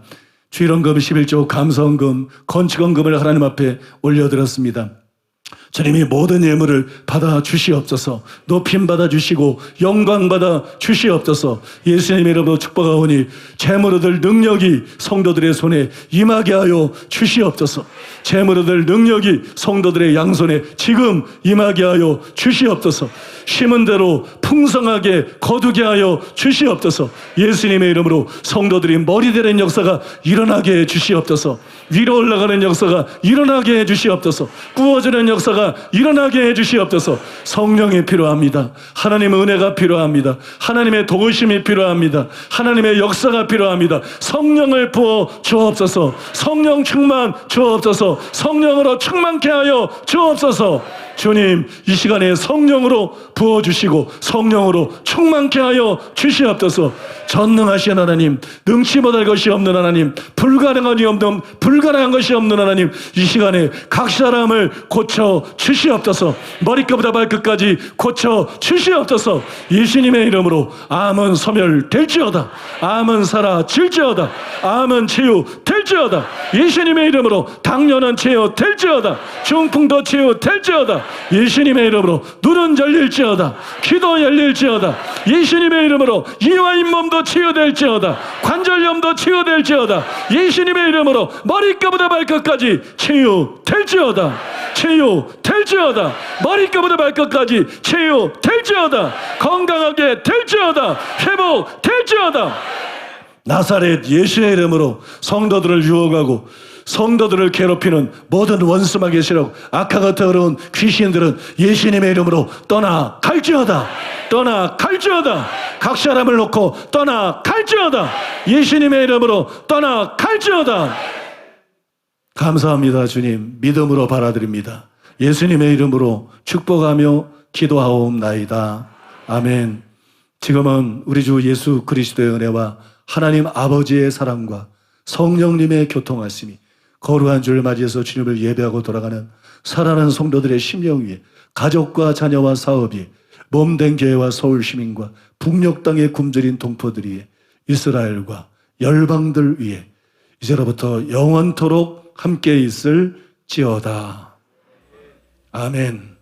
주일원금 11조 감사원금, 건축원금을 하나님 앞에 올려드렸습니다. 주님이 모든 예물을 받아 주시옵소서, 높임 받아 주시고 영광 받아 주시옵소서. 예수님의 이름으로 축복하오니 재물 얻을 능력이 성도들의 손에 임하게 하여 주시옵소서. 재물 얻을 능력이 성도들의 양손에 지금 임하게 하여 주시옵소서. 심은 대로 풍성하게 거두게 하여 주시옵소서. 예수님의 이름으로 성도들이 머리 되는 역사가 일어나게 해 주시옵소서. 위로 올라가는 역사가 일어나게 해 주시옵소서. 구워지는 역사가 일어나게 해 주시옵소서. 성령이 필요합니다. 하나님의 은혜가 필요합니다. 하나님의 도우심이 필요합니다. 하나님의 역사가 필요합니다. 성령을 부어 주옵소서. 성령 충만 주옵소서. 성령으로 충만케 하여 주옵소서. 주님, 이 시간에 성령으로 부어주시고 성령으로 충만케 하여 주시옵소서. 전능하신 하나님, 능치 못할 것이 없는 하나님, 불가능한 것이 없는 하나님, 이 시간에 각 사람을 고쳐 주시옵소서. 머리끝부터 발끝까지 고쳐 주시옵소서. 예수님의 이름으로 암은 소멸될지어다, 암은 사라질지어다, 암은 치유될지어다. 예수님의 이름으로 당뇨는 치유될지어다, 중풍도 치유될지어다. 예수님의 이름으로 눈은 열릴지어다, 귀도 열릴지어다. 예수님의 이름으로 이와 잇몸도 치유될지어다, 관절염도 치유될지어다. 예수님의 이름으로 머리끝부터 발끝까지 치유될지어다, 치유될지어다. 머리끝부터 발끝까지 치유될지어다. 건강하게 될지어다, 회복될지어다. 나사렛 예수의 이름으로 성도들을 유혹하고 성도들을 괴롭히는 모든 원수마 계시라고 악하고 더러운 귀신들은 예수님의 이름으로 떠나갈지어다, 떠나갈지어다. 각 사람을 놓고 떠나갈지어다. 예수님의 이름으로 떠나갈지어다. 감사합니다. 주님, 믿음으로 받아들입니다. 예수님의 이름으로 축복하며 기도하옵나이다. 아멘. 지금은 우리 주 예수 그리스도의 은혜와 하나님 아버지의 사랑과 성령님의 교통하심이 거룩한 주를 맞이해서 주님을 예배하고 돌아가는 사랑하는 성도들의 심령 위에, 가족과 자녀와 사업이, 몸된 교회와 서울 시민과 북녘 땅에 굶주린 동포들 위에, 이스라엘과 열방들 위에 이제로부터 영원토록 함께 있을지어다. 아멘.